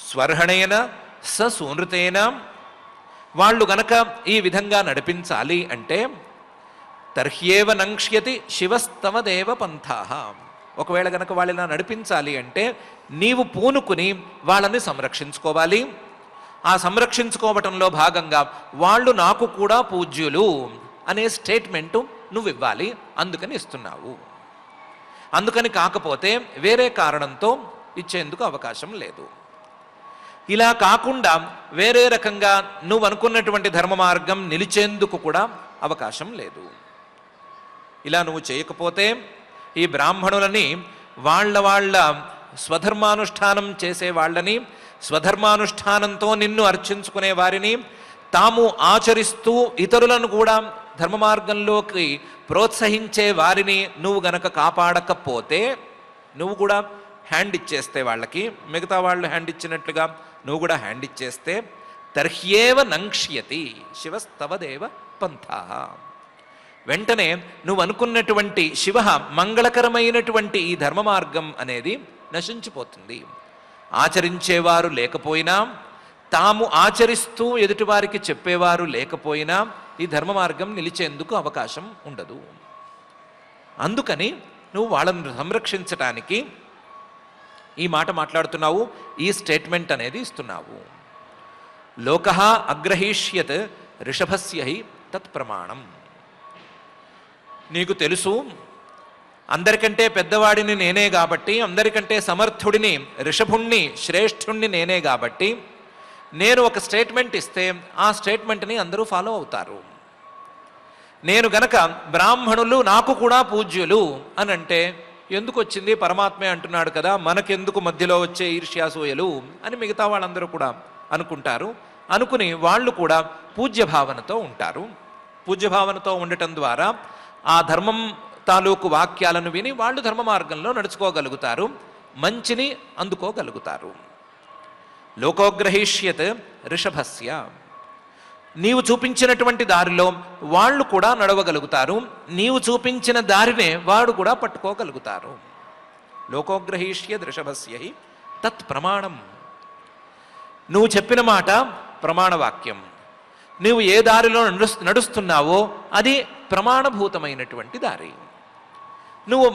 స్వర్హణేన సూనృతేన వాళ్ళు గనక ఈ విధంగా నడిపించాలి అంటే తర్హ్యేవ నంక్ష్యతి శివస్తవదేవ పంథాః. ఒకవేళ గనక వాళ్ళని నడిపించాలి అంటే నీవు పూనుకుని వాళ్ళని సంరక్షించుకోవాలి. ఆ సంరక్షించుకోవటంలో భాగంగా వాళ్ళు నాకు కూడా పూజ్యులు అనే స్టేట్మెంటు నువ్వు ఇవ్వాలి. అందుకని ఇస్తున్నావు. అందుకని కాకపోతే వేరే కారణంతో ఇచ్చేందుకు అవకాశం లేదు. ఇలా కాకుండా వేరే రకంగా నువ్వు అనుకున్నటువంటి ధర్మ మార్గం నిలిచేందుకు కూడా అవకాశం లేదు. ఇలా నువ్వు చేయకపోతే ఈ బ్రాహ్మణులని వాళ్ళ స్వధర్మానుష్ఠానం చేసే వాళ్ళని, స్వధర్మానుష్ఠానంతో నిన్ను అర్చించుకునే వారిని, తాము ఆచరిస్తూ ఇతరులను కూడా ధర్మ మార్గంలోకి ప్రోత్సహించే వారిని నువ్వు గనక కాపాడకపోతే, నువ్వు కూడా హ్యాండ్ ఇచ్చేస్తే వాళ్ళకి, మిగతా వాళ్ళు హ్యాండ్ ఇచ్చినట్లుగా నువ్వు కూడా హ్యాండ్ ఇచ్చేస్తే తర్హ్యేవ నంక్ష్యతి శివస్తవదేవ పంథాః. వెంటనే నువ్వు అనుకున్నటువంటి శివ మంగళకరమైనటువంటి ఈ ధర్మ మార్గం అనేది నశించిపోతుంది. ఆచరించేవారు లేకపోయినా, తాము ఆచరిస్తూ ఎదుటివారికి చెప్పేవారు లేకపోయినా ఈ ధర్మ మార్గం నిలిచేందుకు అవకాశం ఉండదు. అందుకని నువ్వు వాళ్ళను సంరక్షించటానికి ఈ మాట మాట్లాడుతున్నావు, ఈ స్టేట్మెంట్ అనేది ఇస్తున్నావు. లోకః అగ్రహీష్యత్ ఋషభస్య హి తత్ ప్రమాణం. నీకు తెలుసు అందరికంటే పెద్దవాడిని నేనే కాబట్టి, అందరికంటే సమర్థుడిని, ఋషభుణ్ణి, శ్రేష్ఠుణ్ణి నేనే కాబట్టి నేను ఒక స్టేట్మెంట్ ఇస్తే ఆ స్టేట్మెంట్ని అందరూ ఫాలో అవుతారు. నేను గనక బ్రాహ్మణులు నాకు కూడా పూజ్యులు అని అంటే ఎందుకు వచ్చింది, పరమాత్మే అంటున్నాడు కదా, మనకెందుకు మధ్యలో వచ్చే ఈర్ష్యాసూయలు అని మిగతా వాళ్ళందరూ కూడా అనుకుంటారు. అనుకుని వాళ్ళు కూడా పూజ్యభావనతో ఉంటారు. పూజ్యభావనతో ఉండటం ద్వారా ఆ ధర్మం తాలూకు వాక్యాలను విని వాళ్ళు ధర్మ మార్గంలో నడుచుకోగలుగుతారు, మంచిని అందుకోగలుగుతారు. లోకోగ్రహీష్యత్ ఋషభస్య. నీవు చూపించినటువంటి దారిలో వాళ్ళు కూడా నడవగలుగుతారు, నీవు చూపించిన దారినే వాడు కూడా పట్టుకోగలుగుతారు. లోకోగ్రహీష్యత్ ఋషభస్య హి తత్ ప్రమాణం. నువ్వు చెప్పిన మాట ప్రమాణవాక్యం. నువ్వు ఏ దారిలో నడుస్తున్నావో అది ప్రమాణభూతమైనటువంటి దారి. నువ్వు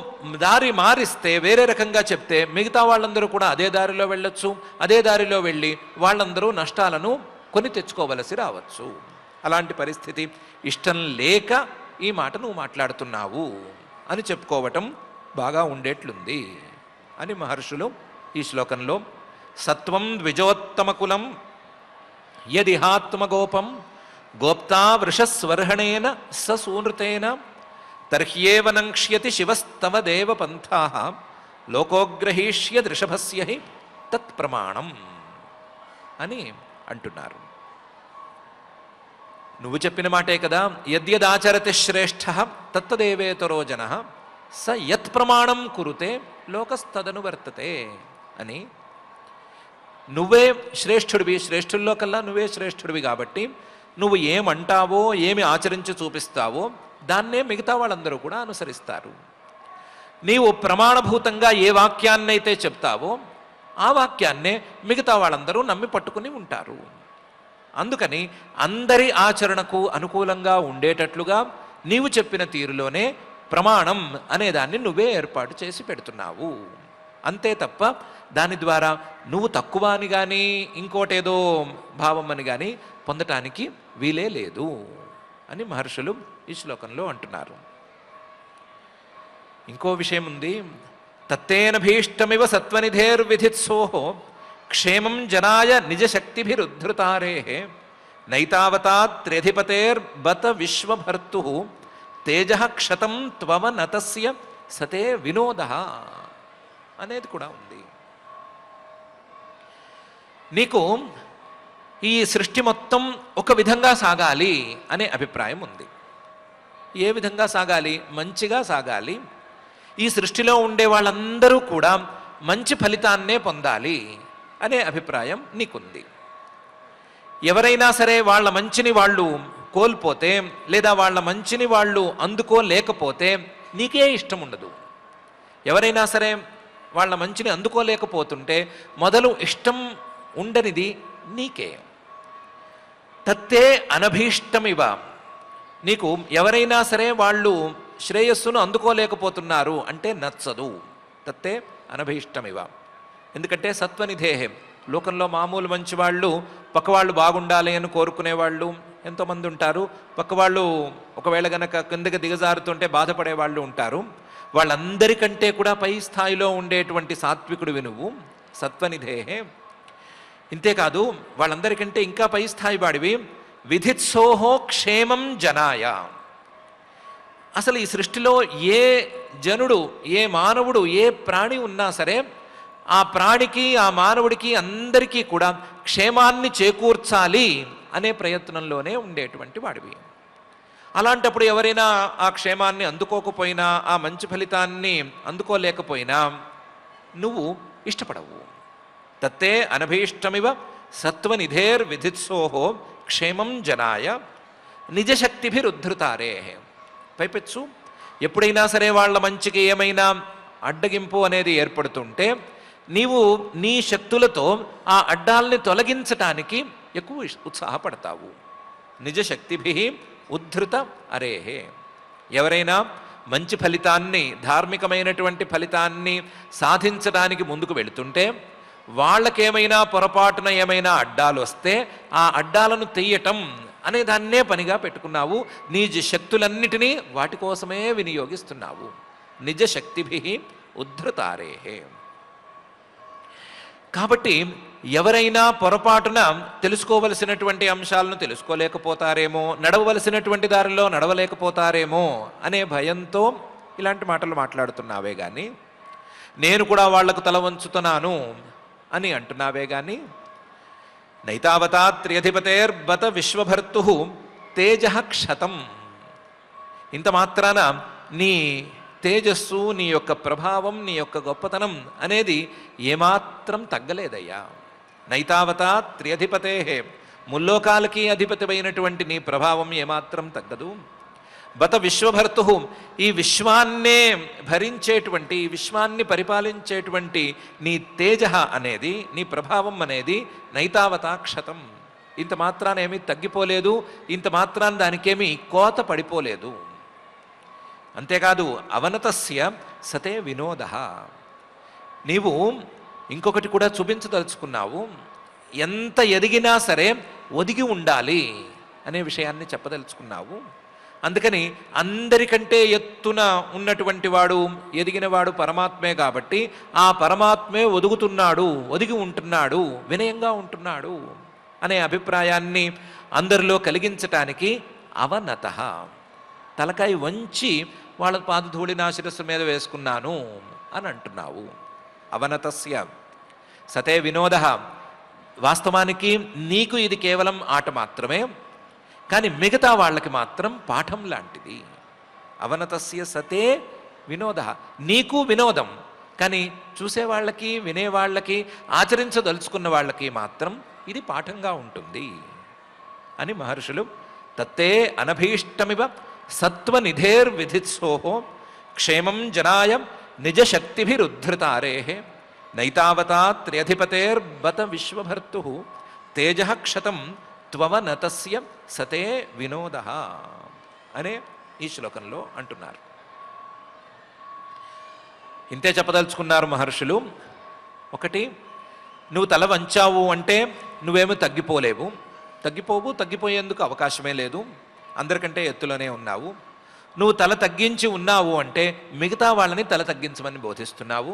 దారి మారిస్తే, వేరే రకంగా చెప్తే మిగతా వాళ్ళందరూ కూడా అదే దారిలో వెళ్ళొచ్చు, అదే దారిలో వెళ్ళి వాళ్ళందరూ నష్టాలను కొని తెచ్చుకోవలసి రావచ్చు. అలాంటి పరిస్థితి ఇష్టం లేక ఈ మాట నువ్వు మాట్లాడుతున్నావు అని చెప్పుకోవటం బాగా ఉండేట్లుంది అని మహర్షులు ఈ శ్లోకంలో సత్వం ద్విజోత్తమకులం యదిహాత్మగోపం గోప్తా వృషస్వర్హణేన సూనృతేన తర్హ్యేవ నంక్ష్యతి శివస్తవ దేవ పంథాః లోకోగ్రహీష్య ఋషభస్య హి తత్ ప్రమాణం అని అంటున్నారు. నువ్వు చెప్పిన మాటే కదా, యద్యదాచరతి శ్రేష్ఠ తత్తదేవేతరో జనః స యత్ ప్రమాణం కురుతే లోకస్తదనువర్తతే అని. నువ్వే శ్రేష్ఠుడివి, శ్రేష్ఠుల్లో కల్లా నువ్వే శ్రేష్ఠుడివి కాబట్టి నువ్వు ఏమంటావో, ఏమి ఆచరించి చూపిస్తావో దాన్నే మిగతా వాళ్ళందరూ కూడా అనుసరిస్తారు. నీవు ప్రమాణభూతంగా ఏ వాక్యాన్నైతే చెప్తావో ఆ వాక్యాన్నే మిగతా వాళ్ళందరూ నమ్మి పట్టుకుని ఉంటారు. అందుకని అందరి ఆచరణకు అనుకూలంగా ఉండేటట్లుగా నీవు చెప్పిన తీరులోనే ప్రమాణం అనేదాన్ని నువ్వే ఏర్పాటు చేసి పెడుతున్నావు. అంతే తప్ప దాని ద్వారా నువ్వు తక్కువ అని కానీ ఇంకోటేదో భావం అని కానీ పొందటానికి వీలే లేదు అని మహర్షులు ఈ శ్లోకంలో అంటున్నారు. ఇంకో విషయం ఉంది. తత్తేన భీష్టమివ సత్వనిధేర్విధిత్సోః క్షేమం జనాయ నిజశక్తిభిరుద్ధృతారేః నైతావతా త్ర్యధిపతేర్బత విశ్వభర్తుః తేజః క్షతం త్వవనతస్య సతే వినోదః అనేది కూడా ఉంది. నీకు ఈ సృష్టి మొత్తం ఒక విధంగా సాగాలి అనే అభిప్రాయం ఉంది. ఏ విధంగా సాగాలి? మంచిగా సాగాలి. ఈ సృష్టిలో ఉండే వాళ్ళందరూ కూడా మంచి ఫలితాన్నే పొందాలి అనే అభిప్రాయం నీకుంది. ఎవరైనా సరే వాళ్ళ మంచిని వాళ్ళు కోల్పోతే లేదా వాళ్ళ మంచిని వాళ్ళు అందుకోలేకపోతే నీకే ఇష్టం ఉండదు. ఎవరైనా సరే వాళ్ళ మంచిని అందుకోలేకపోతుంటే మొదలు ఇష్టం ఉండనిది నీకే. తత్తే అనభీష్టమివ. నీకు ఎవరైనా సరే వాళ్ళు శ్రేయస్సును అందుకోలేకపోతున్నారు అంటే నచ్చదు. తత్తే అనభీష్టమివ. ఎందుకంటే సత్వనిధేహం. లోకంలో మామూలు మంచి వాళ్ళు పక్కవాళ్ళు బాగుండాలి అని కోరుకునేవాళ్ళు ఎంతోమంది ఉంటారు. పక్కవాళ్ళు ఒకవేళ గనక కిందకి దిగజారుతుంటే బాధపడే వాళ్ళు ఉంటారు. వాళ్ళందరికంటే కూడా పై స్థాయిలో ఉండేటువంటి సాత్వికుడివి నువ్వు, సత్వనిధేహే. ఇంతేకాదు వాళ్ళందరికంటే ఇంకా పై స్థాయి వాడివి. విధిత్సోహో క్షేమం జనాయ. అసలు ఈ సృష్టిలో ఏ జనుడు, ఏ మానవుడు, ఏ ప్రాణి ఉన్నా సరే ఆ ప్రాణికి, ఆ మానవుడికి, అందరికీ కూడా క్షేమాన్ని చేకూర్చాలి అనే ప్రయత్నంలోనే ఉండేటువంటి వాడివి. అలాంటప్పుడు ఎవరైనా ఆ క్షేమాన్ని అందుకోకపోయినా, ఆ మంచి ఫలితాన్ని అందుకోలేకపోయినా నువ్వు ఇష్టపడవు. తత్తే అనభీష్టమివ సత్వనిధేర్ విధిత్సోహో క్షేమం జనాయ నిజశక్తిభిరుద్ధృతారే. పైపెచ్చు ఎప్పుడైనా సరే వాళ్ళ మంచికి ఏమైనా అడ్డగింపు అనేది ఏర్పడుతుంటే నీవు నీ శక్తులతో ఆ అడ్డాల్ని తొలగించటానికి ఎక్కువ ఉత్సాహపడతావు. నిజశక్తిభి ఉద్ధృత అరేహే. ఎవరైనా మంచి ఫలితాన్ని, ధార్మికమైనటువంటి ఫలితాన్ని సాధించడానికి ముందుకు వెళుతుంటే వాళ్ళకేమైనా పొరపాటున ఏమైనా అడ్డాలు వస్తే ఆ అడ్డాలను తీయటం అనే దాన్నే పనిగా పెట్టుకున్నావు. నీ శక్తులన్నిటినీ వాటి కోసమే వినియోగిస్తున్నావు. నిజశక్తిభి ఉద్ధృతారేహే. కాబట్టి ఎవరైనా పొరపాటున తెలుసుకోవలసినటువంటి అంశాలను తెలుసుకోలేకపోతారేమో, నడవవలసినటువంటి దారిలో నడవలేకపోతారేమో అనే భయంతో ఇలాంటి మాటలు మాట్లాడుతున్నావే కానీ, నేను కూడా వాళ్లకు తల వంచుతున్నాను అని అంటున్నావే కానీ, నైతావతా త్రియధిపతేర్బత విశ్వభర్తు తేజ క్షతం. ఇంత మాత్రాన నీ తేజస్సు, నీ యొక్క ప్రభావం, నీ యొక్క గొప్పతనం అనేది ఏమాత్రం తగ్గలేదయ్యా. నైతావతా త్రియధిపతే, ముల్లోకాలకి అధిపతివైనటువంటి నీ ప్రభావం ఏమాత్రం తగ్గదు. బత విశ్వభర్తు, ఈ విశ్వాన్నే భరించేటువంటి, ఈ విశ్వాన్ని పరిపాలించేటువంటి నీ తేజ అనేది, నీ ప్రభావం అనేది నైతావతా క్షతం. ఇంత మాత్రాన ఏమీ తగ్గిపోలేదు, ఇంత మాత్రాన దానికేమీ కోత పడిపోలేదు. అంతేకాదు అవనతస్య సతే వినోద. నీవు ఇంకొకటి కూడా చూపించదలుచుకున్నావు. ఎంత ఎదిగినా సరే ఒదిగి ఉండాలి అనే విషయాన్ని చెప్పదలుచుకున్నావు. అందుకని అందరికంటే ఎత్తున ఉన్నటువంటి వాడు, ఎదిగినవాడు పరమాత్మే కాబట్టి ఆ పరమాత్మే ఒదుగుతున్నాడు, ఒదిగి ఉంటున్నాడు, వినయంగా ఉంటున్నాడు అనే అభిప్రాయాన్ని అందరిలో కలిగించటానికి అవనత, తలకాయ వంచి వాళ్ళ పాదధూళి నా శిరస్సు మీద వేసుకున్నాను అని అంటున్నావు. అవనతస్య సతే వినోద. వాస్తవానికి నీకు ఇది కేవలం ఆట మాత్రమే, కానీ మిగతా వాళ్ళకి మాత్రం పాఠం లాంటిది. అవనతస్య సతే వినోద. నీకు వినోదం, కానీ చూసేవాళ్ళకి, వినేవాళ్ళకి, ఆచరించదలుచుకున్న వాళ్ళకి మాత్రం ఇది పాఠంగా ఉంటుంది అని మహర్షులు తత్తే అనభీష్టమివ సత్వనిధేర్విధిత్సోహో క్షేమం జనాయ నిజశక్తిభిరుద్ధృతారే. నైతావతా త్ర్యధిపతేర్బత విశ్వభర్తు తేజ క్షతం త్వవనతస్య సతే వినోద అనే ఈ శ్లోకంలో అంటున్నారు. ఇంతే చెప్పదలుచుకున్నారు మహర్షులు. ఒకటి, నువ్వు తల వంచావు అంటే నువ్వేమో తగ్గిపోలేవు, తగ్గిపోయేందుకు అవకాశమే లేదు, అందరికంటే ఎత్తులోనే ఉన్నావు. నువ్వు తల తగ్గించి ఉన్నావు అంటే మిగతా వాళ్ళని తల తగ్గించమని బోధిస్తున్నావు.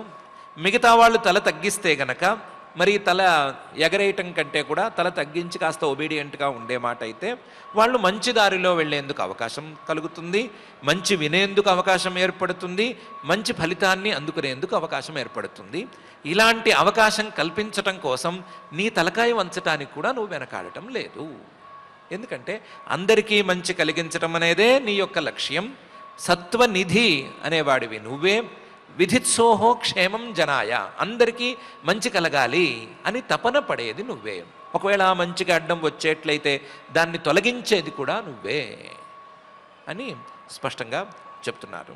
మిగతా వాళ్ళు తల తగ్గిస్తే గనక మరి తల ఎగరేయటం కంటే కూడా తల తగ్గించి కాస్త ఒబీడియంట్గా ఉండే మాట అయితే వాళ్ళు మంచి దారిలో వెళ్ళేందుకు అవకాశం కలుగుతుంది, మంచి వినేందుకు అవకాశం ఏర్పడుతుంది, మంచి ఫలితాన్ని అందుకునేందుకు అవకాశం ఏర్పడుతుంది. ఇలాంటి అవకాశం కల్పించటం కోసం నీ తలకాయ వంచటానికి కూడా నువ్వు వెనకాడటం లేదు. ఎందుకంటే అందరికీ మంచి కలిగించటం అనేదే నీ యొక్క లక్ష్యం. సత్వనిధి అనేవాడివి నువ్వే. విధిత్సోహో క్షేమం జనాయ, అందరికీ మంచి కలగాలి అని తపన పడేది నువ్వే. ఒకవేళ ఆ మంచిగా అడ్డం వచ్చేట్లయితే దాన్ని తొలగించేది కూడా నువ్వే అని స్పష్టంగా చెప్తున్నారు.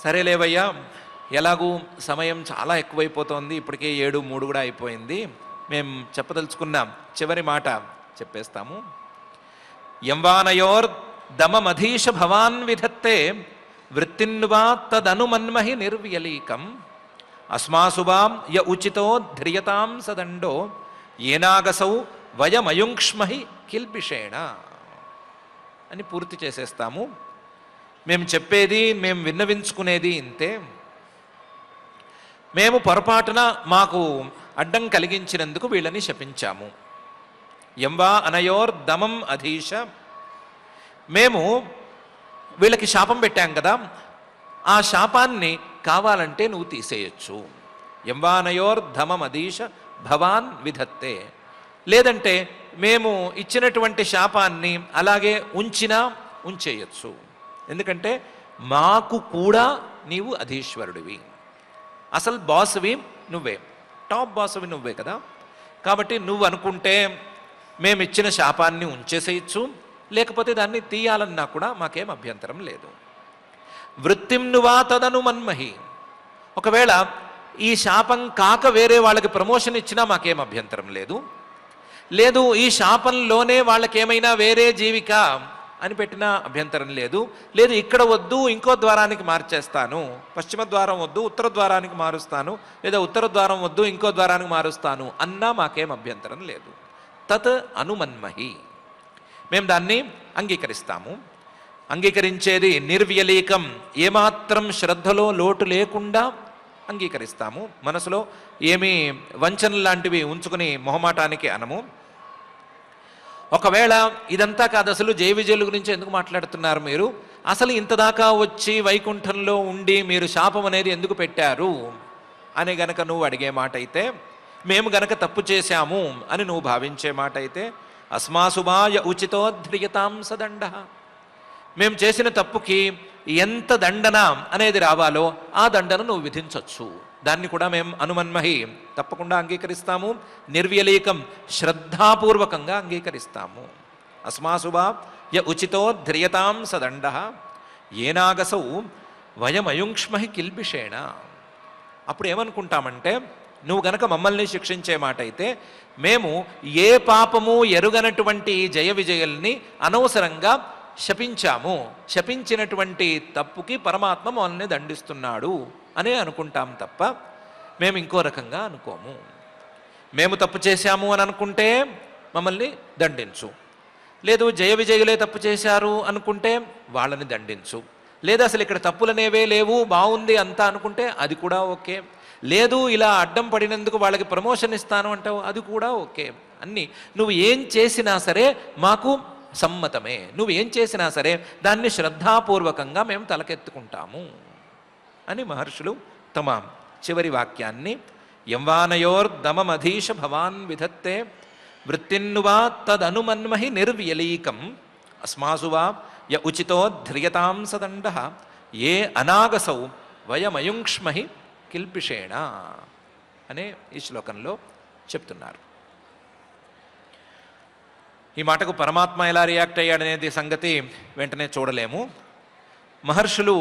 సరేలేవయ్యా, ఎలాగూ సమయం చాలా ఎక్కువైపోతోంది, ఇప్పటికే 7:03 కూడా అయిపోయింది. మేము చెప్పదలుచుకున్నాం చివరి మాట చెప్పేస్తాము. యంవానయోర్ దమమధీశ భవాన్ విధత్తే వృత్తిన్వా తదనుమన్మహి నిర్వ్యలీకం అస్మాసువాం య ఉచితో ధ్రియతాం సదండో ఏనాగసౌ వయమయుంక్ష్మహి కిల్బిషేణ అని పూర్తి చేసేస్తాము. మేము చెప్పేది, మేము విన్నవించుకునేది ఇంతే. మేము పొరపాటున మాకు అడ్డం కలిగించినందుకు వీళ్ళని శపించాము. ఎంవా అనయోర్ దమం అధీశ, మేము వీళ్ళకి శాపం పెట్టాం కదా, ఆ శాపాన్ని కావాలంటే నువ్వు తీసేయచ్చు. ఎంవానయోర్ ధమం అధీశ భవాన్ విధత్తే, లేదంటే మేము ఇచ్చినటువంటి శాపాన్ని అలాగే ఉంచేయచ్చు. ఎందుకంటే మాకు కూడా నీవు అధీశ్వరుడివి, అసలు బాసువి నువ్వే, టాప్ బాసువి నువ్వే కదా. కాబట్టి నువ్వు అనుకుంటే మేము ఇచ్చిన శాపాన్ని ఉంచేసేయచ్చు, లేకపోతే దాన్ని తీయాలన్నా కూడా మాకేం అభ్యంతరం లేదు. వృత్తిం నువా తదను మన్మహి, ఒకవేళ ఈ శాపం కాక వేరే వాళ్ళకి ప్రమోషన్ ఇచ్చినా మాకేం అభ్యంతరం లేదు. లేదు ఈ శాపంలోనే వాళ్ళకేమైనా వేరే జీవిక అని పెట్టినా అభ్యంతరం లేదు. లేదు ఇక్కడ వద్దు ఇంకో ద్వారానికి మార్చేస్తాను, పశ్చిమ ద్వారం వద్దు ఉత్తర ద్వారానికి మారుస్తాను, లేదా ఉత్తర ద్వారం వద్దు ఇంకో ద్వారానికి మారుస్తాను అన్నా మాకేం అభ్యంతరం లేదు. తత్ అనుమన్మహి, మేము దాన్ని అంగీకరిస్తాము. అంగీకరించేది నిర్వ్యలీకం, ఏమాత్రం శ్రద్ధలో లోటు లేకుండా అంగీకరిస్తాము. మనసులో ఏమీ వంచన లాంటివి ఉంచుకుని మొహమాటానికి అనము. ఒకవేళ ఇదంతా కాదు, అసలు జయ విజయుల గురించి ఎందుకు మాట్లాడుతున్నారు మీరు, అసలు ఇంతదాకా వచ్చి వైకుంఠంలో ఉండి మీరు శాపం అనేది ఎందుకు పెట్టారు అని గనక నువ్వు అడిగే మాట అయితే, మేము గనక తప్పు చేశాము అని నువ్వు భావించే మాట అయితే, అస్మాసుమాయ ఉచితో ధ్రియతాం సదండ, మేము చేసిన తప్పుకి ఎంత దండన అనేది రావాలో ఆ దండను నువ్వు విధించవచ్చు. దాన్ని కూడా మేము అనుమన్మహి తప్పకుండా అంగీకరిస్తాము. నిర్వ్యలీకం శ్రద్ధాపూర్వకంగా అంగీకరిస్తాము. అస్మాసువా య ఉచితో ధ్రియతాం సదండ ఏనాగసౌ వయమయుంక్ష్మహి కిల్బిషేణ. అప్పుడు ఏమనుకుంటామంటే, నువ్వు గనక మమ్మల్ని శిక్షించే మాట అయితే మేము ఏ పాపము ఎరుగనటువంటి జయ విజయుల్ని అనవసరంగా శపించాము, శపించినటువంటి తప్పుకి పరమాత్మ మనల్ని దండిస్తున్నాడు అనే అనుకుంటాం తప్ప మేము ఇంకో రకంగా అనుకోము. మేము తప్పు చేశాము అని అనుకుంటే మమ్మల్ని దండించు, లేదు జయ విజయులే తప్పు చేశారు అనుకుంటే వాళ్ళని దండించు, లేదా అసలు ఇక్కడ తప్పులనేవే లేవు బాగుంది అంతా అనుకుంటే అది కూడా ఓకే, లేదు ఇలా అడ్డం పడినందుకు వాళ్ళకి ప్రమోషన్ ఇస్తాను అంటావు అది కూడా ఓకే. అన్నీ నువ్వు ఏం చేసినా సరే మాకు సమ్మతమే, నువ్వు ఏం చేసినా సరే దాన్ని శ్రద్ధాపూర్వకంగా మేము తలకెత్తుకుంటాము అని మహర్షులు తమ చివరి వాక్యాన్ని యంవానయోర్దమమధీశ భవాన్ విధత్తే వృత్తిన్నువా తదనుమన్మహి నిర్వ్యలీకం అస్మాసువా య ఉచితో ధ్రియతాం సదండ ఏ అనాగసౌ వయమయుంక్ష్మహి కిల్పిషేణ అనే ఈ శ్లోకంలో చెప్తున్నారు. ఈ మాటకు పరమాత్మ ఎలా రియాక్ట్ అయ్యాడనేది సంగతి వెంటనే చూడలేము. మహర్షులు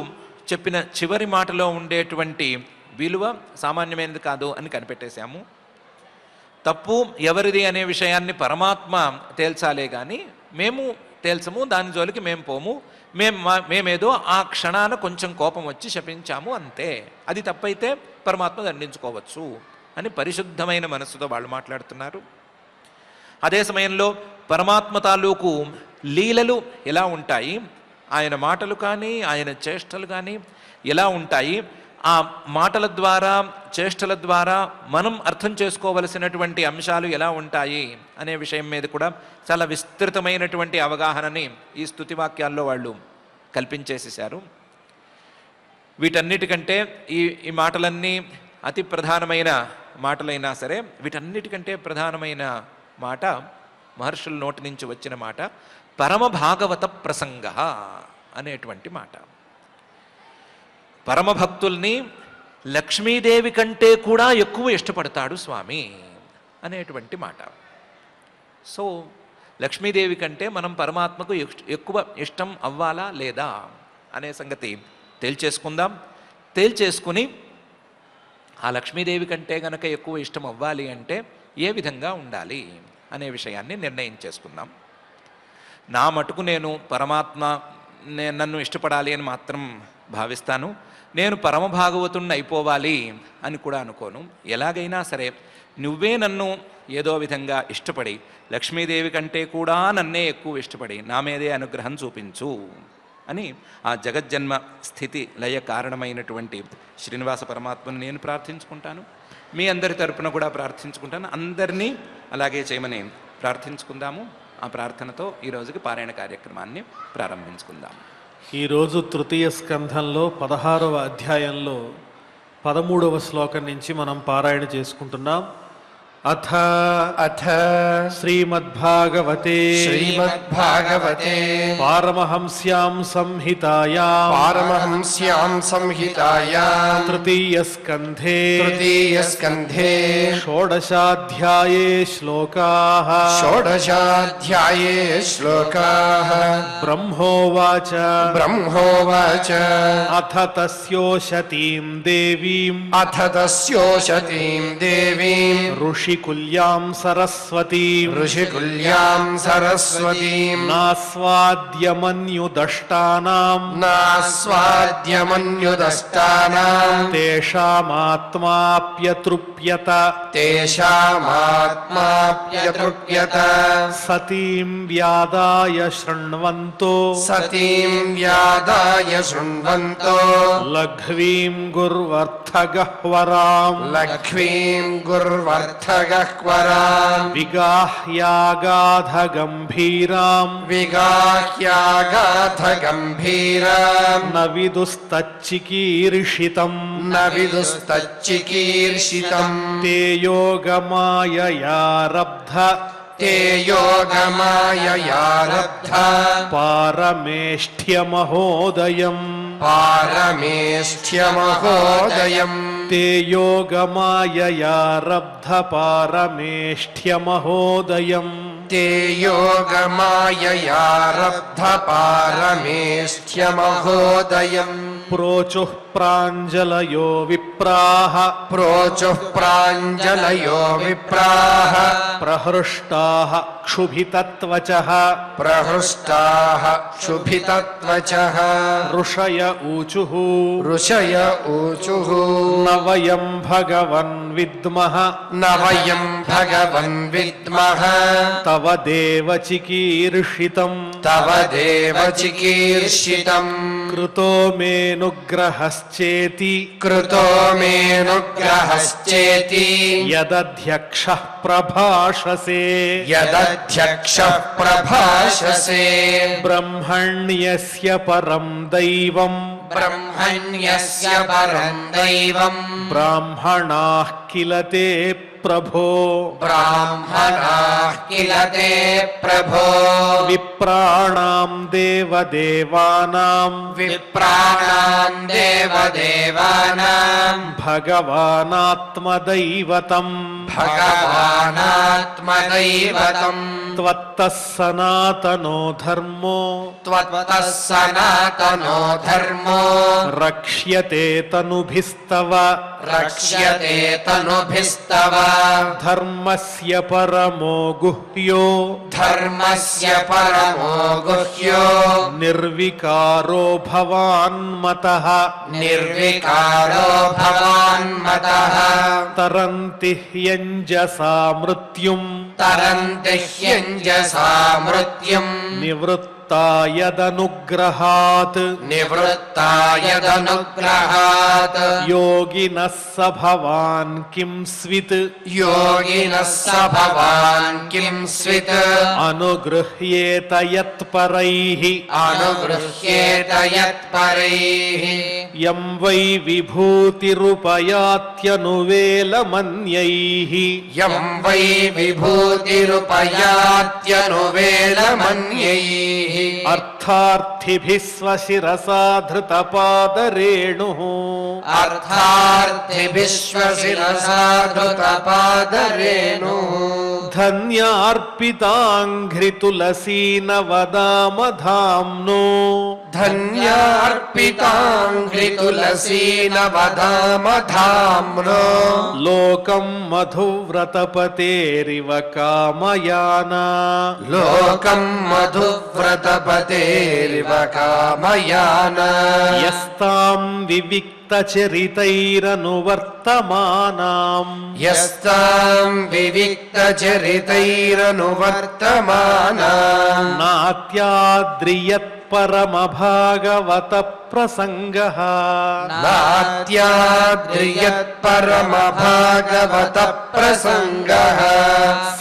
చెప్పిన చివరి మాటలో ఉండేటువంటి విలువ సామాన్యమైనది కాదు అని కనిపెట్టేశాము. తప్పు ఎవరిది అనే విషయాన్ని పరమాత్మ తేల్చాలే కానీ మేము తేల్చము, దాని జోలికి మేము పోము. మేమేదో ఆ క్షణాన కొంచెం కోపం వచ్చి శపించాము అంతే, అది తప్పైతే పరమాత్మ దండించుకోవచ్చు అని పరిశుద్ధమైన మనస్సుతో వాళ్ళు మాట్లాడుతున్నారు. అదే సమయంలో పరమాత్మ తాలూకు లీలలు ఎలా ఉంటాయి, ఆయన మాటలు కానీ ఆయన చేష్టలు కానీ ఎలా ఉంటాయి ఆ మాటల ద్వారా చేష్టల ద్వారా మనం అర్థం చేసుకోవలసినటువంటి అంశాలు ఎలా ఉంటాయి అనే విషయం మీద కూడా చాలా విస్తృతమైనటువంటి అవగాహనని ఈ స్తుతివాక్యాల్లో వాళ్ళు కల్పించేసేశారు. వీటన్నిటికంటే ఈ మాటలన్నీ అతి ప్రధానమైన మాటలైనా సరే వీటన్నిటికంటే ప్రధానమైన మాట మహర్షుల నోటి నుంచి వచ్చిన మాట పరమభాగవత ప్రసంగ అనేటువంటి మాట. పరమభక్తుల్ని లక్ష్మీదేవి కంటే కూడా ఎక్కువ ఇష్టపడతాడు స్వామి అనేటువంటి మాట. సో లక్ష్మీదేవి కంటే మనం పరమాత్మకు ఎక్కువ ఇష్టం అవ్వాలా లేదా అనే సంగతి తేల్చేసుకుందాం. తేల్చేసుకుని ఆ లక్ష్మీదేవి కంటే గనక ఎక్కువ ఇష్టం అవ్వాలి అంటే ఏ విధంగా ఉండాలి అనే విషయాన్ని నిర్ణయం చేసుకుందాం. నా మటుకు నేను పరమాత్మ నన్ను ఇష్టపడాలి అని మాత్రం భావిస్తాను. నేను పరమభాగవతుణ్ణి అయిపోవాలి అని కూడా అనుకోను. ఎలాగైనా సరే నువ్వే నన్ను ఏదో విధంగా ఇష్టపడి లక్ష్మీదేవి కంటే కూడా నన్నే ఎక్కువ ఇష్టపడి నా మీదే అనుగ్రహం చూపించు అని ఆ జగజ్జన్మ స్థితి లయ కారణమైనటువంటి శ్రీనివాస పరమాత్మను నేను ప్రార్థించుకుంటాను. మీ అందరి తరపున కూడా ప్రార్థించుకుంటాను. అందరినీ అలాగే చేయమని ప్రార్థించుకుందాము. ఆ ప్రార్థనతో ఈ రోజుకి పారాయణ కార్యక్రమాన్ని ప్రారంభించుకుందాం. ఈరోజు తృతీయ స్కంధంలో 16వ అధ్యాయంలో 13వ శ్లోకం నుంచి మనం పారాయణ చేసుకుంటున్నాం. అథ అథ శ్రీమద్భాగవతే శ్రీమద్భాగవతే పారమహంస్యాం సంహితాయాం పారమహంస్యాం సంహితాయాం తృతీయ స్కంధే తృతీయ స్కంధే షోడశాధ్యాయే శ్లోకాః షోడశాధ్యాయే శ్లోకాః బ్రహ్మోవాచ బ్రహ్మోవాచ అథ తస్యోషతీం దేవీం అథ తస్యోషతీం దేవీం ఋషికుల్యాం సరస్వతీం ఋషికుల్యాం సరస్వతీం నాస్వాద్యమన్యుదష్టానాం నాస్వాద్యమన్యుదష్టానాం తేషామాత్మాప్యతృప్యత తేషామాత్మాప్యతృప్యత సతీం వ్యాదాయ శృణ్వంతో సతీం వ్యాదాయ శృణ్వంతో లఘ్వీం గుర్వర్థగహ్వరాం లక్ష్మీం గుర్వర్థగహ్వరాం విగాహ్యాగాధ గంభీరాం విగాహ్యాగాథ గంభీరాం న విదుస్తచ్చికీర్షితం న విదుస్తచ్చికీర్షితం తే యోగమాయయారబ్ధ తే యోగమాయయారబ్ధ పారమేష్ఠ్యమహోదయం పారమేష్ఠ్యమహోదయం తే యోగమాయయారబ్ధ పారమేష్ఠ్యమహోదయం తే యోగమాయయారబ్ధ పారమేష్ఠ్యమహోదయం ప్రోచుః ప్రాంజలయో విప్రాః ప్రోచుః ప్రాంజలయో విప్రాః ప్రహృష్టాః క్షుభితత్వచః ప్రహృష్టాః క్షుభితత్వచః ఋషయ ఊచుః ఋషయ ఊచుః న వయం భగవన్ విద్మః న వయం భగవన్ విద్మః తవ దేవ చికీర్షితం తవ దేవ చికీర్షితం కృతో మేనుగ్రహశ్చేతి కృతో మేనుగ్రహశ్చేతి యదధ్యక్షః ప్రభాషసే యదధ్యక్షః ప్రభాషసే బ్రహ్మణ్యస్య పరం దైవం బ్రహ్మణ్యస్య పరం దైవం బ్రాహ్మణాః కిల తే ప్రభో బ్రాహ్మణాః కిల తే ప్రభో విప్రాణాం దేవదేవానాం విప్రాణాం దేవదేవానాం భగవానాత్మదైవతం భగవానాత్మదైవతం త్వత్తః సనాతనో ధర్మో త్వత్తః సనాతనో ధర్మో రక్ష్యతే తనుభిస్తవ రక్ష్యతే తనుభిస్తవ ధర్మస్య పరమో గుహ్యో ధర్మస్య పరమో గుహ్యో నిర్వికారో భవాన్మతః నిర్వికారో భవాన్మతః తరంతి హ్యంజసా మృత్యుం తరంతి హ్యంజసా మృత్యుం నివృత్త నివృత్తాయదనుగ్రహాత్ నివృత్తాయదనుగ్రహాత్ యోగినః స భవాన్ కిం స్విత్ యోగినః స భవాన్ కిం స్విత్ అనుగృహ్యేత యత్పరైః అనుగృహ్యేత యత్పరైః యం వై విభూతిరుపయాత్యనువేలమన్యైః యం వై విభూతిరుపయాత్యనువేలమన్యైః అర్థార్థిభిः స్వశిరసా ధృతపాదరేణుః అర్థార్థిభిశ్వశిరసా ధృతపాదరేణుః ధన్యార్పితాంఘ్రితులసీనవదామధామ్నో ధన్యార్పితాంఘ్రితులసీనవదామధామ్నో లోకం మధువ్రతపతేరివ కామయానా లోకం మధువ్రతపతేరివ కామయానా యస్తాం వివిక్తచరితైరనువర్తమానాం యస్తాం వివిక్తచరితైరనువర్తమానా నాత్యాద్రియత్పరమభాగవత ప్రసంగః నాత్యాద్రియత్పరమభాగవత ప్రసంగః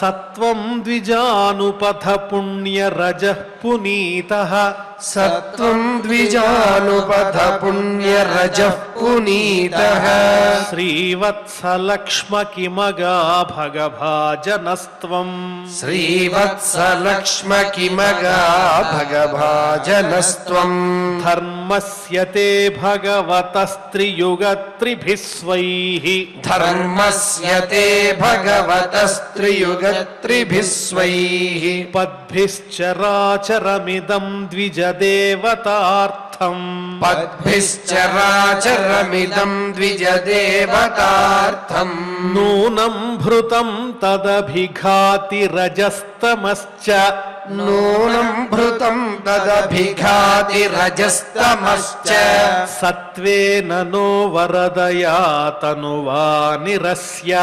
సత్వం ద్విజానుపథ పుణ్యరజః పునీతః సత్వం ద్విజానుపథ పుణ్యరజః పునీతః శ్రీవత్సలక్ష్మకిమగా భగభాజనస్త్వం శ్రీవత్సలక్ష్మకిమగా భగభాజనస్త్వం ధర్మస్య తే భగవతస్త్రియుగత్రిభిः స్వైః ధర్మస్య తే భగవతస్త్రియుగత్రిభిः స్వైః పద్భిశ్చరాచరమిదం ద్విజదేవతార్థం పద్భిశ్చరాచరమిదం ద్విజదేవతార్థం నూనం భృతం తదభిఘాతి రజస్తమశ్చ నూనం భృతం తదభిఘాతి రజస్తమశ్చ సత్వేన నో వరదయా తనువా నిరస్య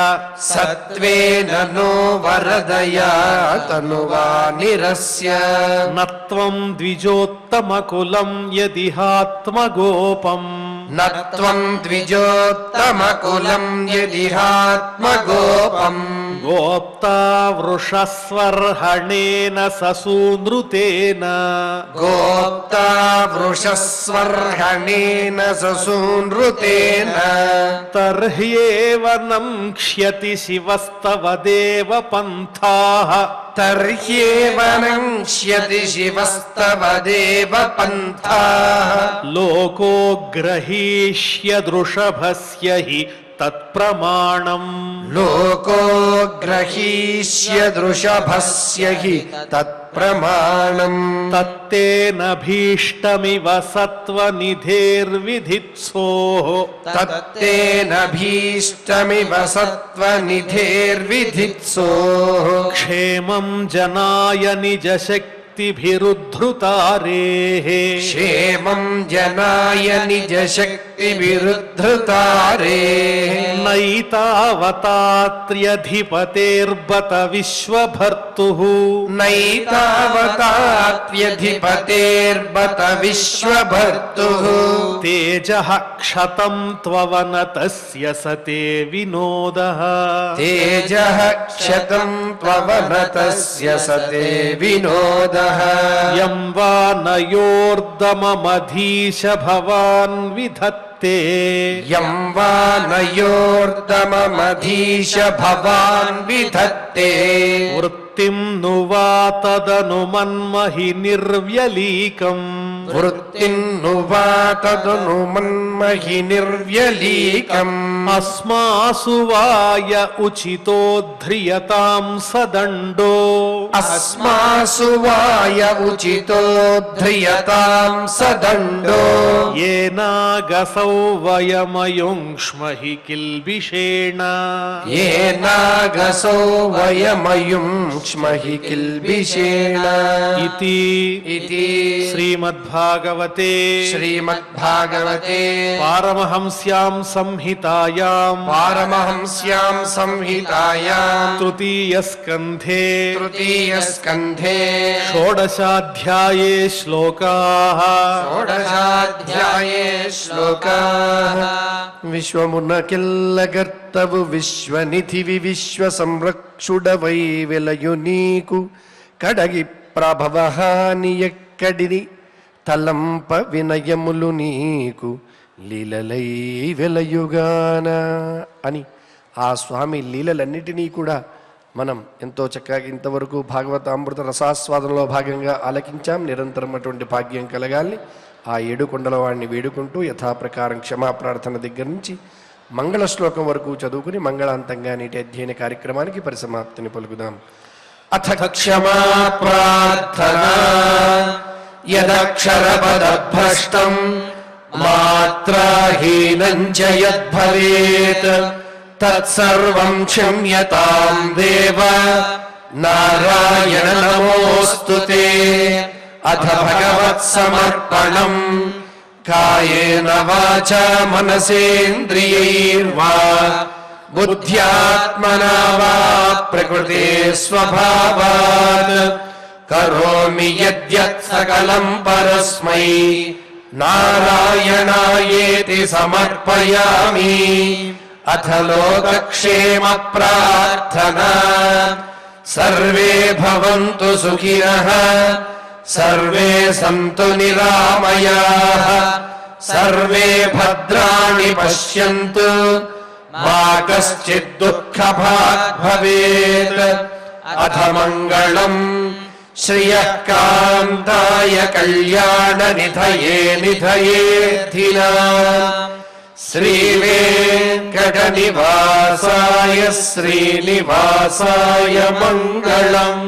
సత్వేన నో వరదయా తనువా నిరస్య నత్వం ద్విజోత్తమకులం యదిహాత్మగోపం నత్వం ద్విజోత్తమకులం యదిహాత్మగోపం గోప్తా వృషస్వర్హణేన ససూనృతేన గోప్తా వృషస్వర్హణేన ససూనృతేన తర్హ్యేవ నంక్ష్యతి శివస్తవ దేవ పంథాః తర్హ్యేవ నంక్ష్యతి శివస్తవ దేవ పంథాః లోకో గ్రహీష్యదృషభస్య హి తత్ప్రమాణం లోకో గ్రహీష్యదృషభస్య హి తత్ప్రమాణం తత్తేన భీష్టమివ సత్వనిధేర్విధిత్సోః తత్తేన భీష్టమివ సత్వనిధేర్విధిత్సోః క్షేమం జనాయ నిజశక్తిభిరుద్ధృతారేః క్షేమం జనాయ నిజశక్తిభిరుద్ధృతారేః నైతావతాత్ర్యధిపతేర్బత విశ్వభర్తుః నైతావతాత్వ్యధిపతేర్బత విశ్వభర్తుః తేజః క్షతం త్వవనతస్య సతే వినోదః తేజః క్షతం త్వవనతస్య సతే వినోదః యం వా నయోర్దమమధీశ భవాన్ విధత్తే యం వా నయోర్దమమధీశ భవాన్ విధత్తే వృత్తిం ను వా తదను మన్మహి నిర్వ్యలీకం వృత్తిన్ను వా తదను మన్మహి నిర్వ్యలీకం అస్మాసు వాయ ఉచితో ధ్రియతాం సదండో అస్మాసు వాయ ఉచితో ధ్రియతాం సదండో ఏనాగసౌ వయమయుంక్ష్మహి కిల్బిషేణ ఏనాగసో వయమయుంక్ష్మహి కిల్బిషేణ ఇతి ఇతి శ్రీమద్భాగవతే శ్రీమద్భాగవతే పారమహంస్యాం సంహితాయాం తృతీయ స్కంధే షోడశాధ్యాయే శ్లోకాః విశ్వమునకెల్లగర్తవు విశ్వనిధివి విశ్వ సంరక్షుడవై వెలయు నీకు కడగి ప్రభవహాని ఎక్కడిది తలంప వినయములు నీకు లీలలై వెలయుగాన అని ఆ స్వామి లీలలన్నిటినీ కూడా మనం ఎంతో చక్కగా ఇంతవరకు భాగవతామృత రసాస్వాదంలో భాగంగా ఆలకించాం. నిరంతరం అటువంటి భాగ్యం కలగాలి. ఆ 7 కొండల వాడిని వేడుకుంటూ యథాప్రకారం క్షమాప్రార్థన దగ్గర నుంచి మంగళ శ్లోకం వరకు చదువుకుని మంగళాంతంగా నేటి అధ్యయన కార్యక్రమానికి పరిసమాప్తిని పలుకుదాం. అథ క్షమా ప్రార్థనా యదక్షరపదభ్రష్టం మాత్రాహీనం చ యద్భవేత్ తత్సర్వం క్షమ్యతాం దేవ నారాయణ నమోస్తుతే. అథ భగవత్సమర్పణం కాయేన వాచా మనసేంద్రియైర్వా బుద్ధ్యాత్మనా వా ప్రకృతే స్వభావాత్ కరోమి యద్యత్ సకలం పరస్మై నారాయణాయేతి సమర్పయామి. అథ లోకక్షేమ ప్రార్థనా సర్వే భవంతు సుఖినః సర్వే సంతు నిరామయాః సర్వే భద్రాణి పశ్యంతు మా కశ్చిద్ దుఃఖభాగ్ భవేత్. అథ మంగళం శ్రియః కాంతాయ కళ్యాణ నిధయే నిధయేర్థినాం శ్రీవేంకటనివాసాయ శ్రీనివాసాయ మంగళం.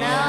No.